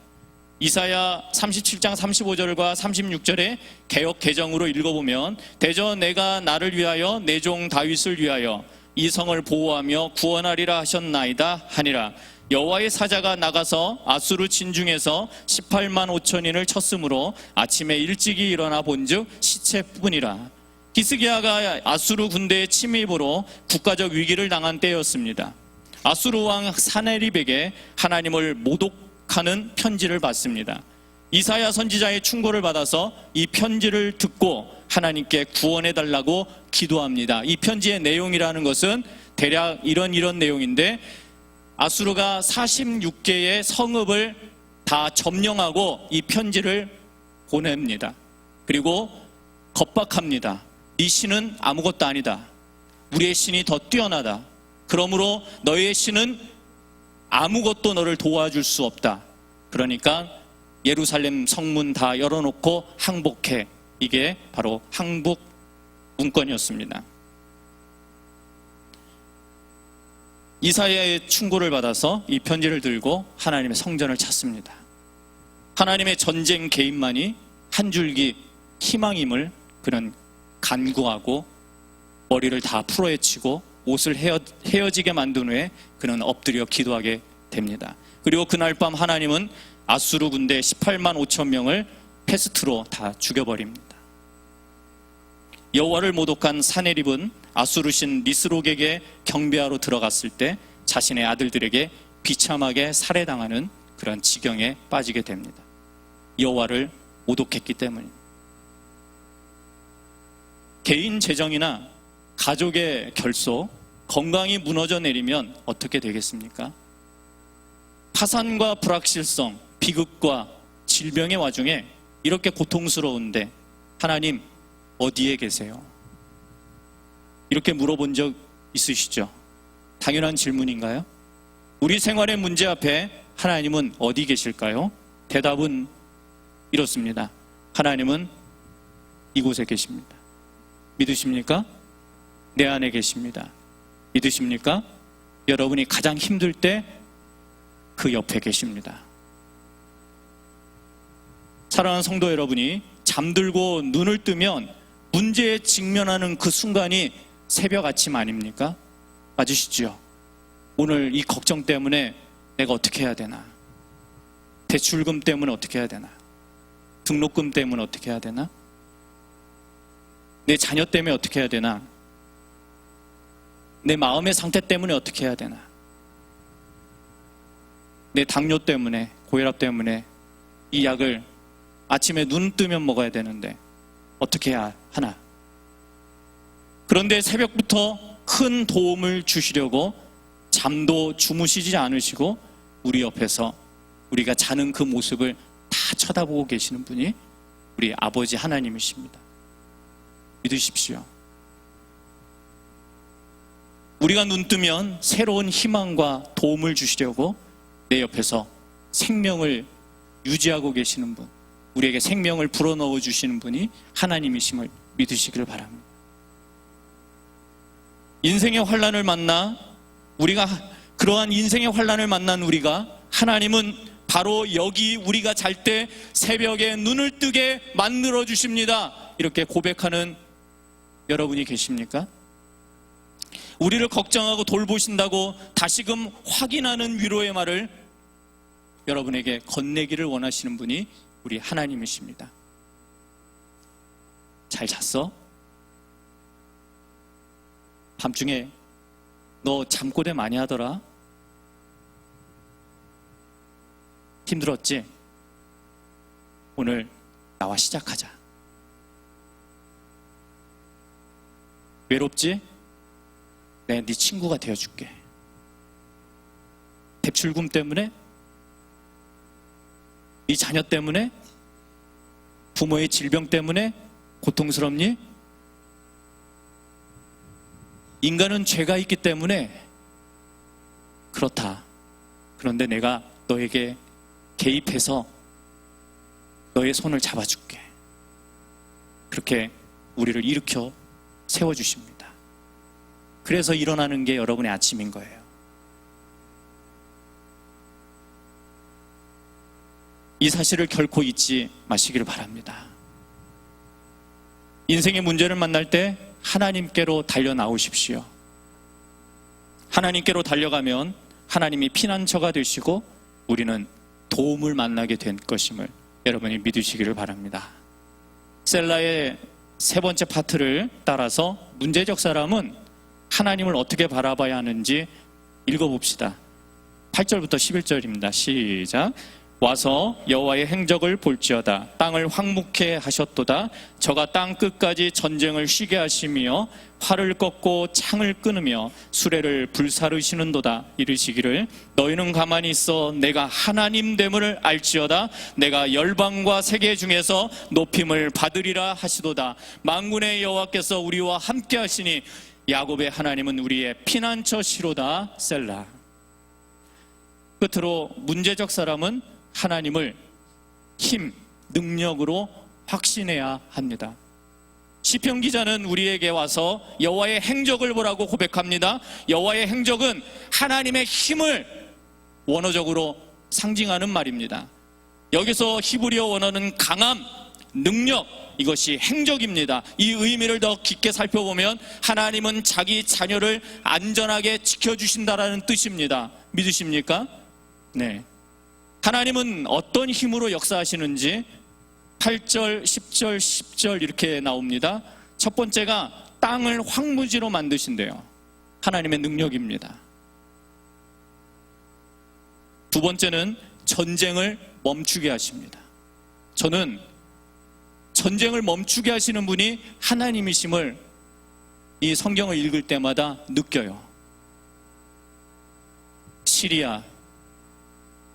이사야 37장 35절과 36절에 개역 개정으로 읽어보면 대저 내가 나를 위하여 내 종 다윗을 위하여 이 성을 보호하며 구원하리라 하셨나이다 하니라. 여호와의 사자가 나가서 아수르 진중에서 18만 5천인을 쳤으므로 아침에 일찍이 일어나 본즉 시체뿐이라. 히스기야가 아수르 군대의 침입으로 국가적 위기를 당한 때였습니다. 아수르 왕 사네립에게 하나님을 모독하는 편지를 받습니다. 이사야 선지자의 충고를 받아서 이 편지를 듣고 하나님께 구원해달라고 기도합니다. 이 편지의 내용이라는 것은 대략 이런 내용인데 아수르가 46개의 성읍을 다 점령하고 이 편지를 보냅니다. 그리고 겁박합니다. 네 신은 아무것도 아니다. 우리의 신이 더 뛰어나다. 그러므로 너희의 신은 아무것도 너를 도와줄 수 없다. 그러니까 예루살렘 성문 다 열어놓고 항복해. 이게 바로 항복 문건이었습니다. 이사야의 충고를 받아서 이 편지를 들고 하나님의 성전을 찾습니다. 하나님의 전쟁 개입만이 한 줄기 희망임을 그는 간구하고 머리를 다 풀어헤치고 옷을 헤어지게 만든 후에 그는 엎드려 기도하게 됩니다. 그리고 그날 밤 하나님은 아수르 군대 18만 5천 명을 패스트로 다 죽여버립니다. 여호와를 모독한 사네립은 아수르 신 니스록에게 경배하러 들어갔을 때 자신의 아들들에게 비참하게 살해당하는 그런 지경에 빠지게 됩니다. 여호와를 모독했기 때문입니다. 개인 재정이나 가족의 결속, 건강이 무너져 내리면 어떻게 되겠습니까? 파산과 불확실성, 비극과 질병의 와중에 이렇게 고통스러운데 하나님 어디에 계세요? 이렇게 물어본 적 있으시죠? 당연한 질문인가요? 우리 생활의 문제 앞에 하나님은 어디 계실까요? 대답은 이렇습니다. 하나님은 이곳에 계십니다. 믿으십니까? 내 안에 계십니다. 믿으십니까? 여러분이 가장 힘들 때 그 옆에 계십니다. 사랑하는 성도 여러분이 잠들고 눈을 뜨면 문제에 직면하는 그 순간이 새벽 아침 아닙니까? 맞으시죠? 오늘 이 걱정 때문에 내가 어떻게 해야 되나? 대출금 때문에 어떻게 해야 되나? 등록금 때문에 어떻게 해야 되나? 내 자녀 때문에 어떻게 해야 되나? 내 마음의 상태 때문에 어떻게 해야 되나? 내 당뇨 때문에, 고혈압 때문에 이 약을 아침에 눈 뜨면 먹어야 되는데 어떻게 해야 하나? 그런데 새벽부터 큰 도움을 주시려고 잠도 주무시지 않으시고 우리 옆에서 우리가 자는 그 모습을 다 쳐다보고 계시는 분이 우리 아버지 하나님이십니다. 믿으십시오. 우리가 눈 뜨면 새로운 희망과 도움을 주시려고 내 옆에서 생명을 유지하고 계시는 분, 우리에게 생명을 불어넣어 주시는 분이 하나님이심을 믿으시기를 바랍니다. 인생의 환난을 만나 그러한 인생의 환난을 만난 우리가 하나님은 바로 여기 우리가 잘 때 새벽에 눈을 뜨게 만들어 주십니다. 이렇게 고백하는 여러분이 계십니까? 우리를 걱정하고 돌보신다고 다시금 확인하는 위로의 말을 여러분에게 건네기를 원하시는 분이 우리 하나님이십니다. 잘 잤어? 밤중에 너 잠꼬대 많이 하더라? 힘들었지? 오늘 나와 시작하자. 외롭지? 내가 네 친구가 되어줄게. 대출금 때문에? 네 자녀 때문에? 부모의 질병 때문에 고통스럽니? 인간은 죄가 있기 때문에 그렇다. 그런데 내가 너에게 개입해서 너의 손을 잡아줄게. 그렇게 우리를 일으켜 세워주십니다. 그래서 일어나는 게 여러분의 아침인 거예요. 이 사실을 결코 잊지 마시기를 바랍니다. 인생의 문제를 만날 때 하나님께로 달려 나오십시오. 하나님께로 달려가면 하나님이 피난처가 되시고 우리는 도움을 만나게 된 것임을 여러분이 믿으시기를 바랍니다. 셀라의 세 번째 파트를 따라서 문제적 사람은 하나님을 어떻게 바라봐야 하는지 읽어봅시다. 8절부터 11절입니다. 시작. 와서 여호와의 행적을 볼지어다. 땅을 황무케 하셨도다. 저가 땅 끝까지 전쟁을 쉬게 하시며 활을 꺾고 창을 끊으며 수레를 불사르시는도다. 이르시기를 너희는 가만히 있어 내가 하나님 됨을 알지어다. 내가 열방과 세계 중에서 높임을 받으리라 하시도다. 만군의 여호와께서 우리와 함께 하시니 야곱의 하나님은 우리의 피난처시로다. 셀라. 끝으로 문제적 사람은 하나님을 힘, 능력으로 확신해야 합니다. 시편 기자는 우리에게 와서 여호와의 행적을 보라고 고백합니다. 여호와의 행적은 하나님의 힘을 원어적으로 상징하는 말입니다. 여기서 히브리어 원어는 강함, 능력, 이것이 행적입니다. 이 의미를 더 깊게 살펴보면 하나님은 자기 자녀를 안전하게 지켜주신다라는 뜻입니다. 믿으십니까? 네. 하나님은 어떤 힘으로 역사하시는지 8절, 10절, 10절 이렇게 나옵니다. 첫 번째가 땅을 황무지로 만드신대요. 하나님의 능력입니다. 두 번째는 전쟁을 멈추게 하십니다. 저는 전쟁을 멈추게 하시는 분이 하나님이심을 이 성경을 읽을 때마다 느껴요. 시리아,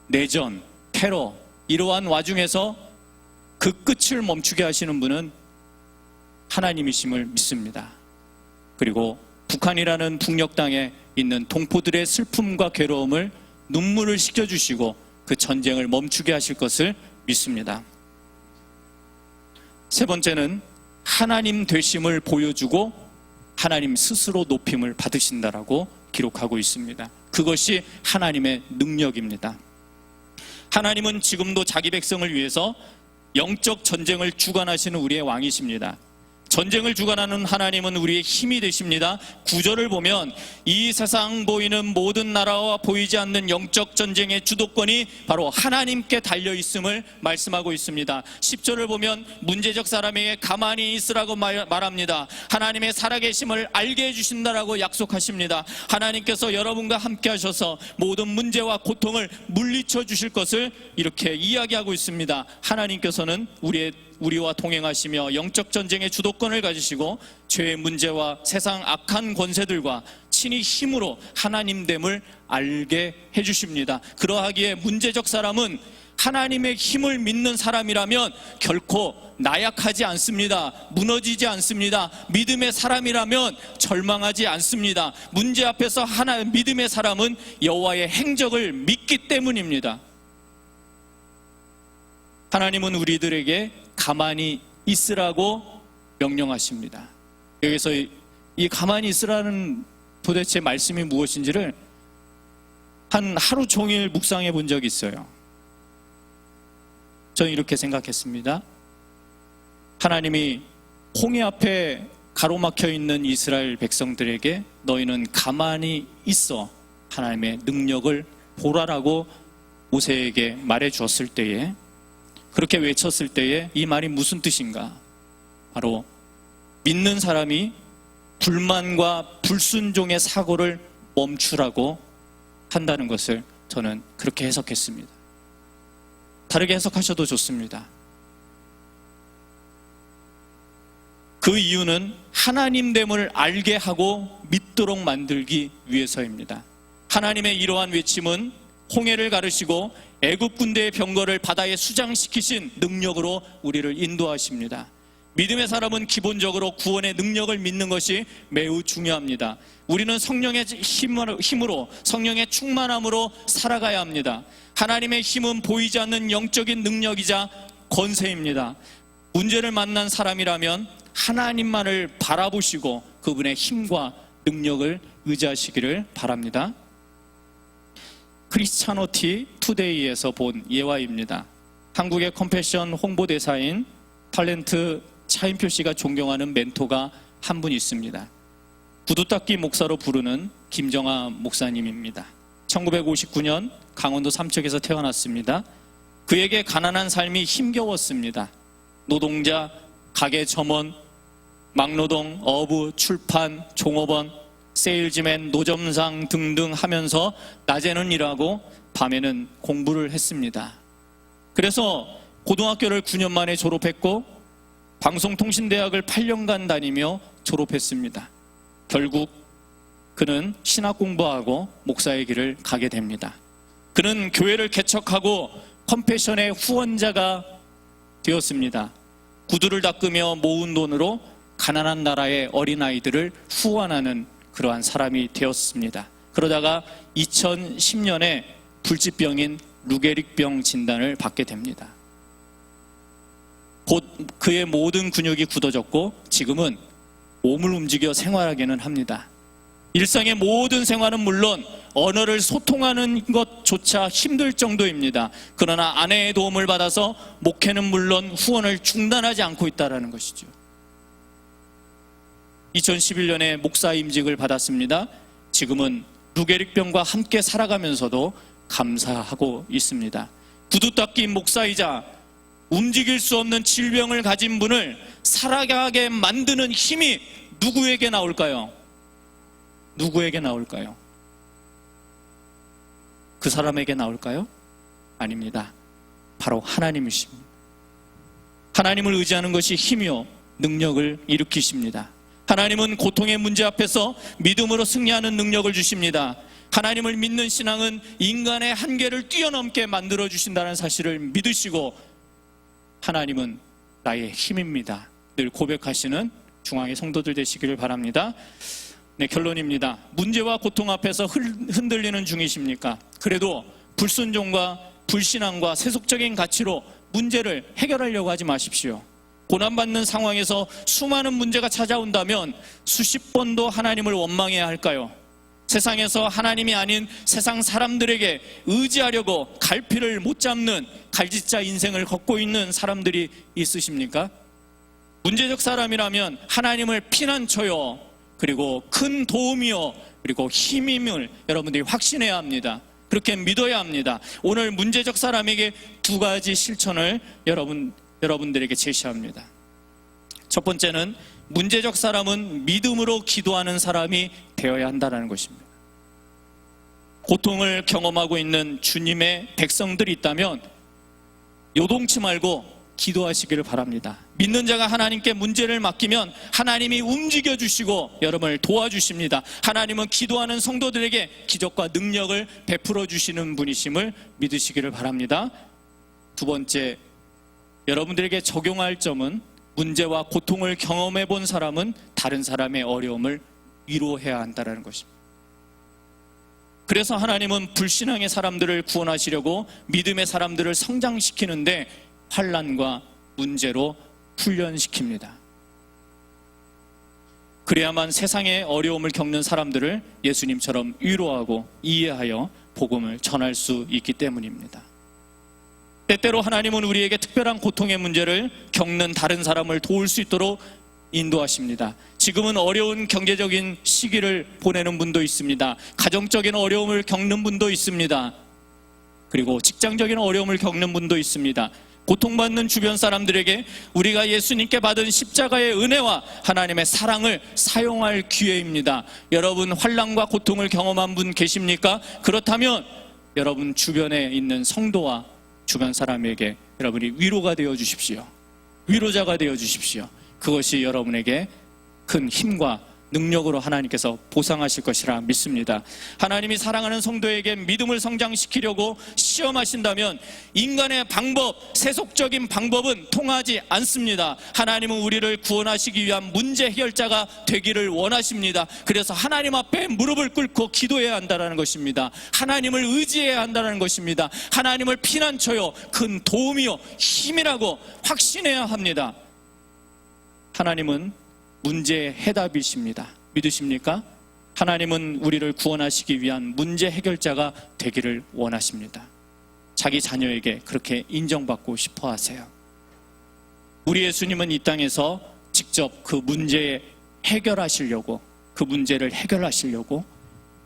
내전, 테러, 이러한 와중에서 그 끝을 멈추게 하시는 분은 하나님이심을 믿습니다. 그리고 북한이라는 북녘 땅에 있는 동포들의 슬픔과 괴로움을 눈물을 식혀주시고 그 전쟁을 멈추게 하실 것을 믿습니다. 세 번째는 하나님 되심을 보여주고 하나님 스스로 높임을 받으신다라고 기록하고 있습니다. 그것이 하나님의 능력입니다. 하나님은 지금도 자기 백성을 위해서 영적 전쟁을 주관하시는 우리의 왕이십니다. 전쟁을 주관하는 하나님은 우리의 힘이 되십니다. 9절을 보면 이 세상 보이는 모든 나라와 보이지 않는 영적 전쟁의 주도권이 바로 하나님께 달려있음을 말씀하고 있습니다. 10절을 보면 문제적 사람에게 가만히 있으라고 말합니다. 하나님의 살아계심을 알게 해주신다라고 약속하십니다. 하나님께서 여러분과 함께 하셔서 모든 문제와 고통을 물리쳐 주실 것을 이렇게 이야기하고 있습니다. 하나님께서는 우리와 동행하시며 영적 전쟁의 주도권을 가지시고 죄의 문제와 세상 악한 권세들과 친히 힘으로 하나님됨을 알게 해주십니다. 그러하기에 문제적 사람은 하나님의 힘을 믿는 사람이라면 결코 나약하지 않습니다. 무너지지 않습니다. 믿음의 사람이라면 절망하지 않습니다. 문제 앞에서 믿음의 사람은 여호와의 행적을 믿기 때문입니다. 하나님은 우리들에게 가만히 있으라고 명령하십니다. 여기서 이 가만히 있으라는 도대체 말씀이 무엇인지를 한 하루 종일 묵상해 본 적이 있어요. 저는 이렇게 생각했습니다. 하나님이 홍해 앞에 가로막혀 있는 이스라엘 백성들에게 너희는 가만히 있어 하나님의 능력을 보라라고 모세에게 말해 주었을 때에, 그렇게 외쳤을 때에 이 말이 무슨 뜻인가? 바로 믿는 사람이 불만과 불순종의 사고를 멈추라고 한다는 것을 저는 그렇게 해석했습니다. 다르게 해석하셔도 좋습니다. 그 이유는 하나님됨을 알게 하고 믿도록 만들기 위해서입니다. 하나님의 이러한 외침은 홍해를 가르시고 애굽 군대의 병거를 바다에 수장시키신 능력으로 우리를 인도하십니다. 믿음의 사람은 기본적으로 구원의 능력을 믿는 것이 매우 중요합니다. 우리는 성령의 힘으로, 성령의 충만함으로 살아가야 합니다. 하나님의 힘은 보이지 않는 영적인 능력이자 권세입니다. 문제를 만난 사람이라면 하나님만을 바라보시고 그분의 힘과 능력을 의지하시기를 바랍니다. 크리스찬노티 투데이에서 본 예화입니다. 한국의 컴패션 홍보대사인 탤런트 차인표 씨가 존경하는 멘토가 한 분 있습니다. 구두닦기 목사로 부르는 김정아 목사님입니다. 1959년 강원도 삼척에서 태어났습니다. 그에게 가난한 삶이 힘겨웠습니다. 노동자, 가게 점원, 막노동, 어부, 출판, 종업원, 세일즈맨, 노점상 등등 하면서 낮에는 일하고 밤에는 공부를 했습니다. 그래서 고등학교를 9년 만에 졸업했고 방송통신대학을 8년간 다니며 졸업했습니다. 결국 그는 신학 공부하고 목사의 길을 가게 됩니다. 그는 교회를 개척하고 컴패션의 후원자가 되었습니다. 구두를 닦으며 모은 돈으로 가난한 나라의 어린아이들을 후원하는 그러한 사람이 되었습니다. 그러다가 2010년에 불치병인 루게릭병 진단을 받게 됩니다. 곧 그의 모든 근육이 굳어졌고 지금은 몸을 움직여 생활하기는 합니다. 일상의 모든 생활은 물론 언어를 소통하는 것조차 힘들 정도입니다. 그러나 아내의 도움을 받아서 목회는 물론 후원을 중단하지 않고 있다는 것이죠. 2011년에 목사 임직을 받았습니다. 지금은 루게릭병과 함께 살아가면서도 감사하고 있습니다. 구두 닦기 목사이자 움직일 수 없는 질병을 가진 분을 살아가게 만드는 힘이 누구에게 나올까요? 누구에게 나올까요? 그 사람에게 나올까요? 아닙니다. 바로 하나님이십니다. 하나님을 의지하는 것이 힘이요 능력을 일으키십니다. 하나님은 고통의 문제 앞에서 믿음으로 승리하는 능력을 주십니다. 하나님을 믿는 신앙은 인간의 한계를 뛰어넘게 만들어 주신다는 사실을 믿으시고 하나님은 나의 힘입니다. 늘 고백하시는 중앙의 성도들 되시기를 바랍니다. 네, 결론입니다. 문제와 고통 앞에서 흔들리는 중이십니까? 그래도 불순종과 불신앙과 세속적인 가치로 문제를 해결하려고 하지 마십시오. 고난받는 상황에서 수많은 문제가 찾아온다면 수십 번도 하나님을 원망해야 할까요? 세상에서 하나님이 아닌 세상 사람들에게 의지하려고 갈피를 못 잡는 갈짓자 인생을 걷고 있는 사람들이 있으십니까? 문제적 사람이라면 하나님을 피난처요 그리고 큰 도움이요 그리고 힘임을 여러분들이 확신해야 합니다. 그렇게 믿어야 합니다. 오늘 문제적 사람에게 두 가지 실천을 여러분들에게 제시합니다. 첫 번째는 문제적 사람은 믿음으로 기도하는 사람이 되어야 한다는 것입니다. 고통을 경험하고 있는 주님의 백성들이 있다면 요동치 말고 기도하시기를 바랍니다. 믿는 자가 하나님께 문제를 맡기면 하나님이 움직여 주시고 여러분을 도와주십니다. 하나님은 기도하는 성도들에게 기적과 능력을 베풀어 주시는 분이심을 믿으시기를 바랍니다. 두 번째, 여러분들에게 적용할 점은 문제와 고통을 경험해 본 사람은 다른 사람의 어려움을 위로해야 한다는 것입니다. 그래서 하나님은 불신앙의 사람들을 구원하시려고 믿음의 사람들을 성장시키는데 환난과 문제로 훈련시킵니다. 그래야만 세상의 어려움을 겪는 사람들을 예수님처럼 위로하고 이해하여 복음을 전할 수 있기 때문입니다. 때때로 하나님은 우리에게 특별한 고통의 문제를 겪는 다른 사람을 도울 수 있도록 인도하십니다. 지금은 어려운 경제적인 시기를 보내는 분도 있습니다. 가정적인 어려움을 겪는 분도 있습니다. 그리고 직장적인 어려움을 겪는 분도 있습니다. 고통받는 주변 사람들에게 우리가 예수님께 받은 십자가의 은혜와 하나님의 사랑을 사용할 기회입니다. 여러분 환난과 고통을 경험한 분 계십니까? 그렇다면 여러분 주변에 있는 성도와 주변 사람에게 여러분이 위로가 되어 주십시오. 위로자가 되어 주십시오. 그것이 여러분에게 큰 힘과 능력으로 하나님께서 보상하실 것이라 믿습니다. 하나님이 사랑하는 성도에게 믿음을 성장시키려고 시험하신다면 인간의 방법, 세속적인 방법은 통하지 않습니다. 하나님은 우리를 구원하시기 위한 문제 해결자가 되기를 원하십니다. 그래서 하나님 앞에 무릎을 꿇고 기도해야 한다는 것입니다. 하나님을 의지해야 한다는 것입니다. 하나님을 피난처요 큰 도움이요 힘이라고 확신해야 합니다. 하나님은 문제의 해답이십니다. 믿으십니까? 하나님은 우리를 구원하시기 위한 문제 해결자가 되기를 원하십니다. 자기 자녀에게 그렇게 인정받고 싶어 하세요. 우리 예수님은 이 땅에서 직접 그 문제에 해결하시려고, 그 문제를 해결하시려고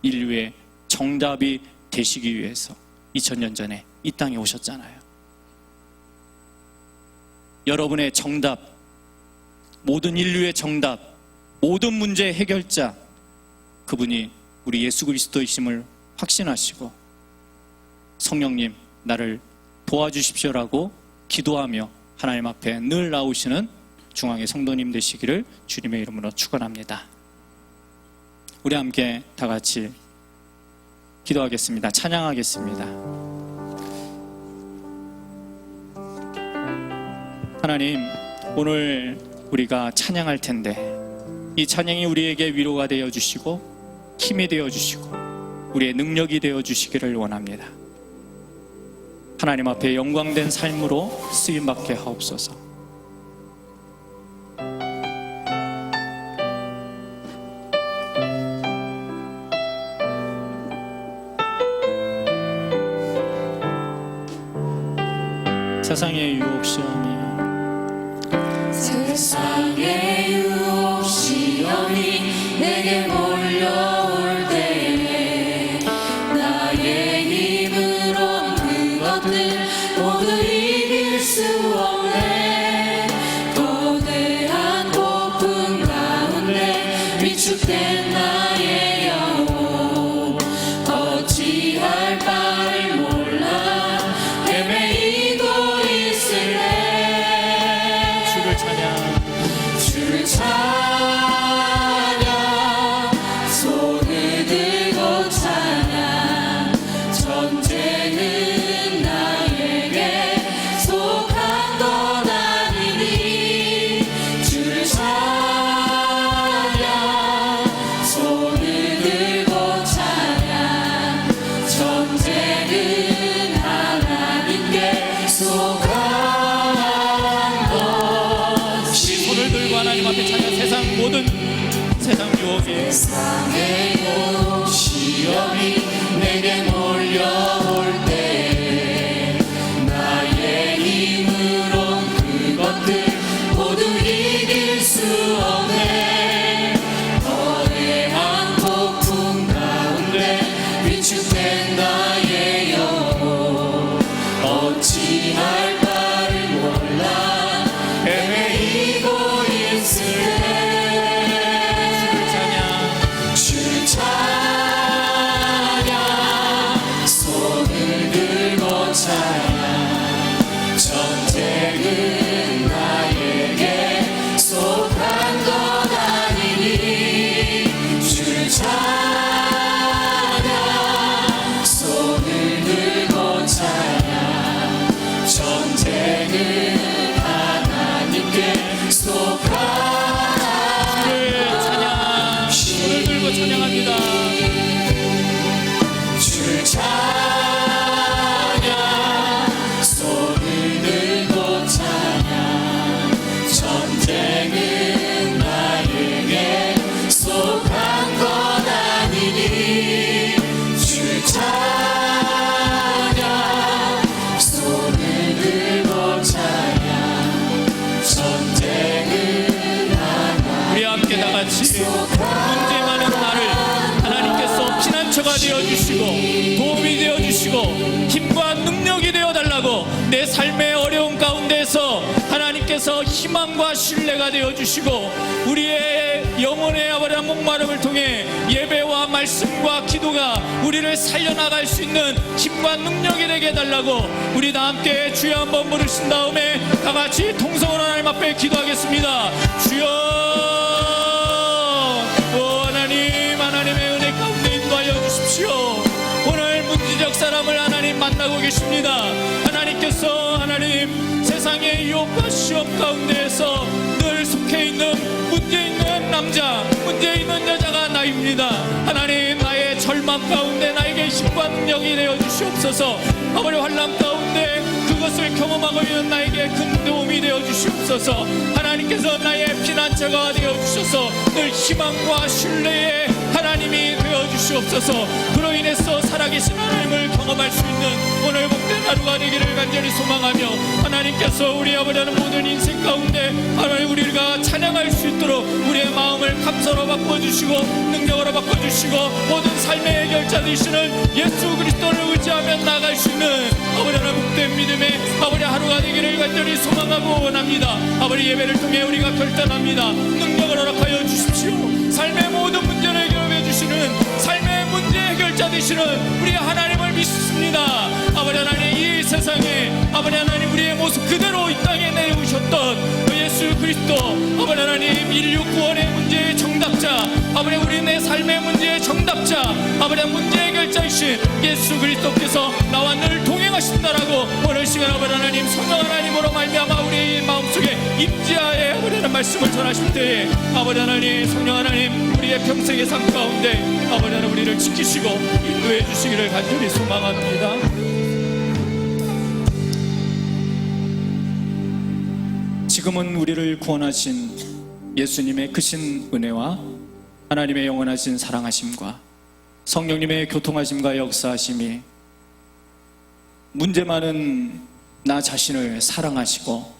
인류의 정답이 되시기 위해서 2000년 전에 이 땅에 오셨잖아요. 여러분의 정답, 모든 인류의 정답, 모든 문제의 해결자, 그분이 우리 예수 그리스도이심을 확신하시고 성령님 나를 도와주십시오라고 기도하며 하나님 앞에 늘 나오시는 중앙의 성도님 되시기를 주님의 이름으로 축원합니다. 우리 함께 다 같이 기도하겠습니다. 찬양하겠습니다. 하나님, 오늘 우리가 찬양할 텐데 이 찬양이 우리에게 위로가 되어 주시고 힘이 되어 주시고 우리의 능력이 되어 주시기를 원합니다. 하나님 앞에 영광된 삶으로 쓰임받게 하옵소서. 세상의 유혹 시험이 세상의 유혹 시험이 내게 몰려올 때에 나의 힘으론 그것들 모두 이길 수 없네. 거대한 폭풍 가운데 위축된 나의 영혼 어찌할 바를 몰라 헤매이고 있을래. 주를 찬양 주를 찬양 손을 들고 찬양 전쟁은 나에게 속한 것 아니니. 주를 찬양 손을 들고 찬양 전쟁은 하나님께 속한 손을 들고 하나님 앞에 찬양. 세상 유혹이 세상의 유혹 시험이 내게 몰려올 때 나의 힘으론 그것들 모두 이길 수 없네. 거대한 폭풍 가운데 위축된 나의 영혼 어찌할 바를 몰라 헤매이고 있을래. 주를 찬양 손을 들고 찬양 전쟁은 나에게 속한 것 아니니. 주를 찬양 손을 들고 찬양 전쟁은 하나님께 속한 손을 들고 찬양합니다. 주를 찬양 손을 들고 찬양 전쟁은 나에게 속한 것 아니니. 주를 찬양 손을 들고 찬양 전쟁은 우리 함께 다 같이 문제 많은 나를 하나님께서 피난처가 되어주시고 도움이 되어주시고 힘과 능력이 되어달라고 내 삶의 어려운 가운데서 하나님께서 희망과 신뢰가 되어주시고 우리의 영혼의 아버지의 목마름을 통해 예배와 말씀과 기도가 우리를 살려나갈 수 있는 힘과 능력이 되게 해달라고 우리 다 함께 주여 한번 부르신 다음에 다 같이 통성으로 하나님 앞에 기도하겠습니다. 주여 하나님의 은혜 가운데 인도하여 주십시오. 오늘 문지적 사람을 하나님 만나고 계십니다. 하나님께서 하나님 세상의 유혹과 시험 가운데에서 늘 속해 있는 문제 있는 남자 문제 있는 여자가 나입니다. 하나님 나의 절망 가운데 나에게 힘과 능력이 되어 주시옵소서. 아버지 환난 가운데 그것을 경험하고 있는 나에게 큰 도움이 되어 주시옵소서. 하나님께서 나의 피난처가 되어 주셔서 늘 희망과 신뢰의 하나님이 되어 주시옵소서. 그로 인해서 살아계신 하나님을 경험할 수 있는 오늘 복된 하루가 되기를 간절히 소망하며 하나님께서 우리 아버지는 모든 인생 가운데 하나님 우리가 찬양할 수 있도록 우리의 마음을 감사로 바꿔주시고 능력으로 바꿔주시고 모든 삶의 해결자 되시는 예수 그리스도를 의지하며 나아갈 수 있는 아버지는 복된 믿음의 아버지 하루가 되기를 간절히 소망하고 원합니다. 아버지 예배를 통해 우리가 결단합니다. 능력을 허락하여 주십시오. 삶의 모든 문제를 해결해 주시는 삶의 문제 해결자 되시는 우리 하나님을 믿습니다. 아버지 하나님 이 세상에 아버지 하나님 우리의 모습 그대로 이 땅에 내려오셨던 예수 그리스도 아버지 하나님 인류 구원의 문제의 정답자 아버지 우리 내 삶의 문제의 정답자 아버지 문제 해결자이신 예수 그리스도께서 나와 늘 동행하신다라고 오늘 시간 아버지 하나님 성령 하나님으로 말미암아 우리 마음속에 임재하에 아버지 하나님 말씀을 전하실 때에 아버지 하나님 성령 하나님 우리의 평생의 삶 가운데 아버지 하나님 우리를 지키시고 인도해 주시기를 간절히 소망합니다. 지금은 우리를 구원하신 예수님의 크신 은혜와 하나님의 영원하신 사랑하심과 성령님의 교통하심과 역사하심이 문제 많은 나 자신을 사랑하시고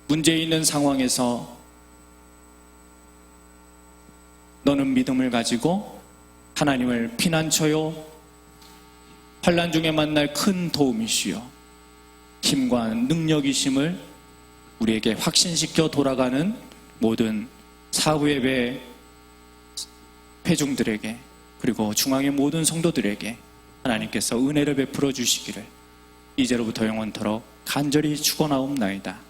문제 있는 상황에서 너는 믿음을 가지고 하나님을 피난처요 환난 중에 만날 큰 도움이시요 힘과 능력이심을 우리에게 확신시켜 돌아가는 모든 사후예배 회중들에게 그리고 중앙의 모든 성도들에게 하나님께서 은혜를 베풀어 주시기를 이제로부터 영원토록 간절히 축원하옵나이다.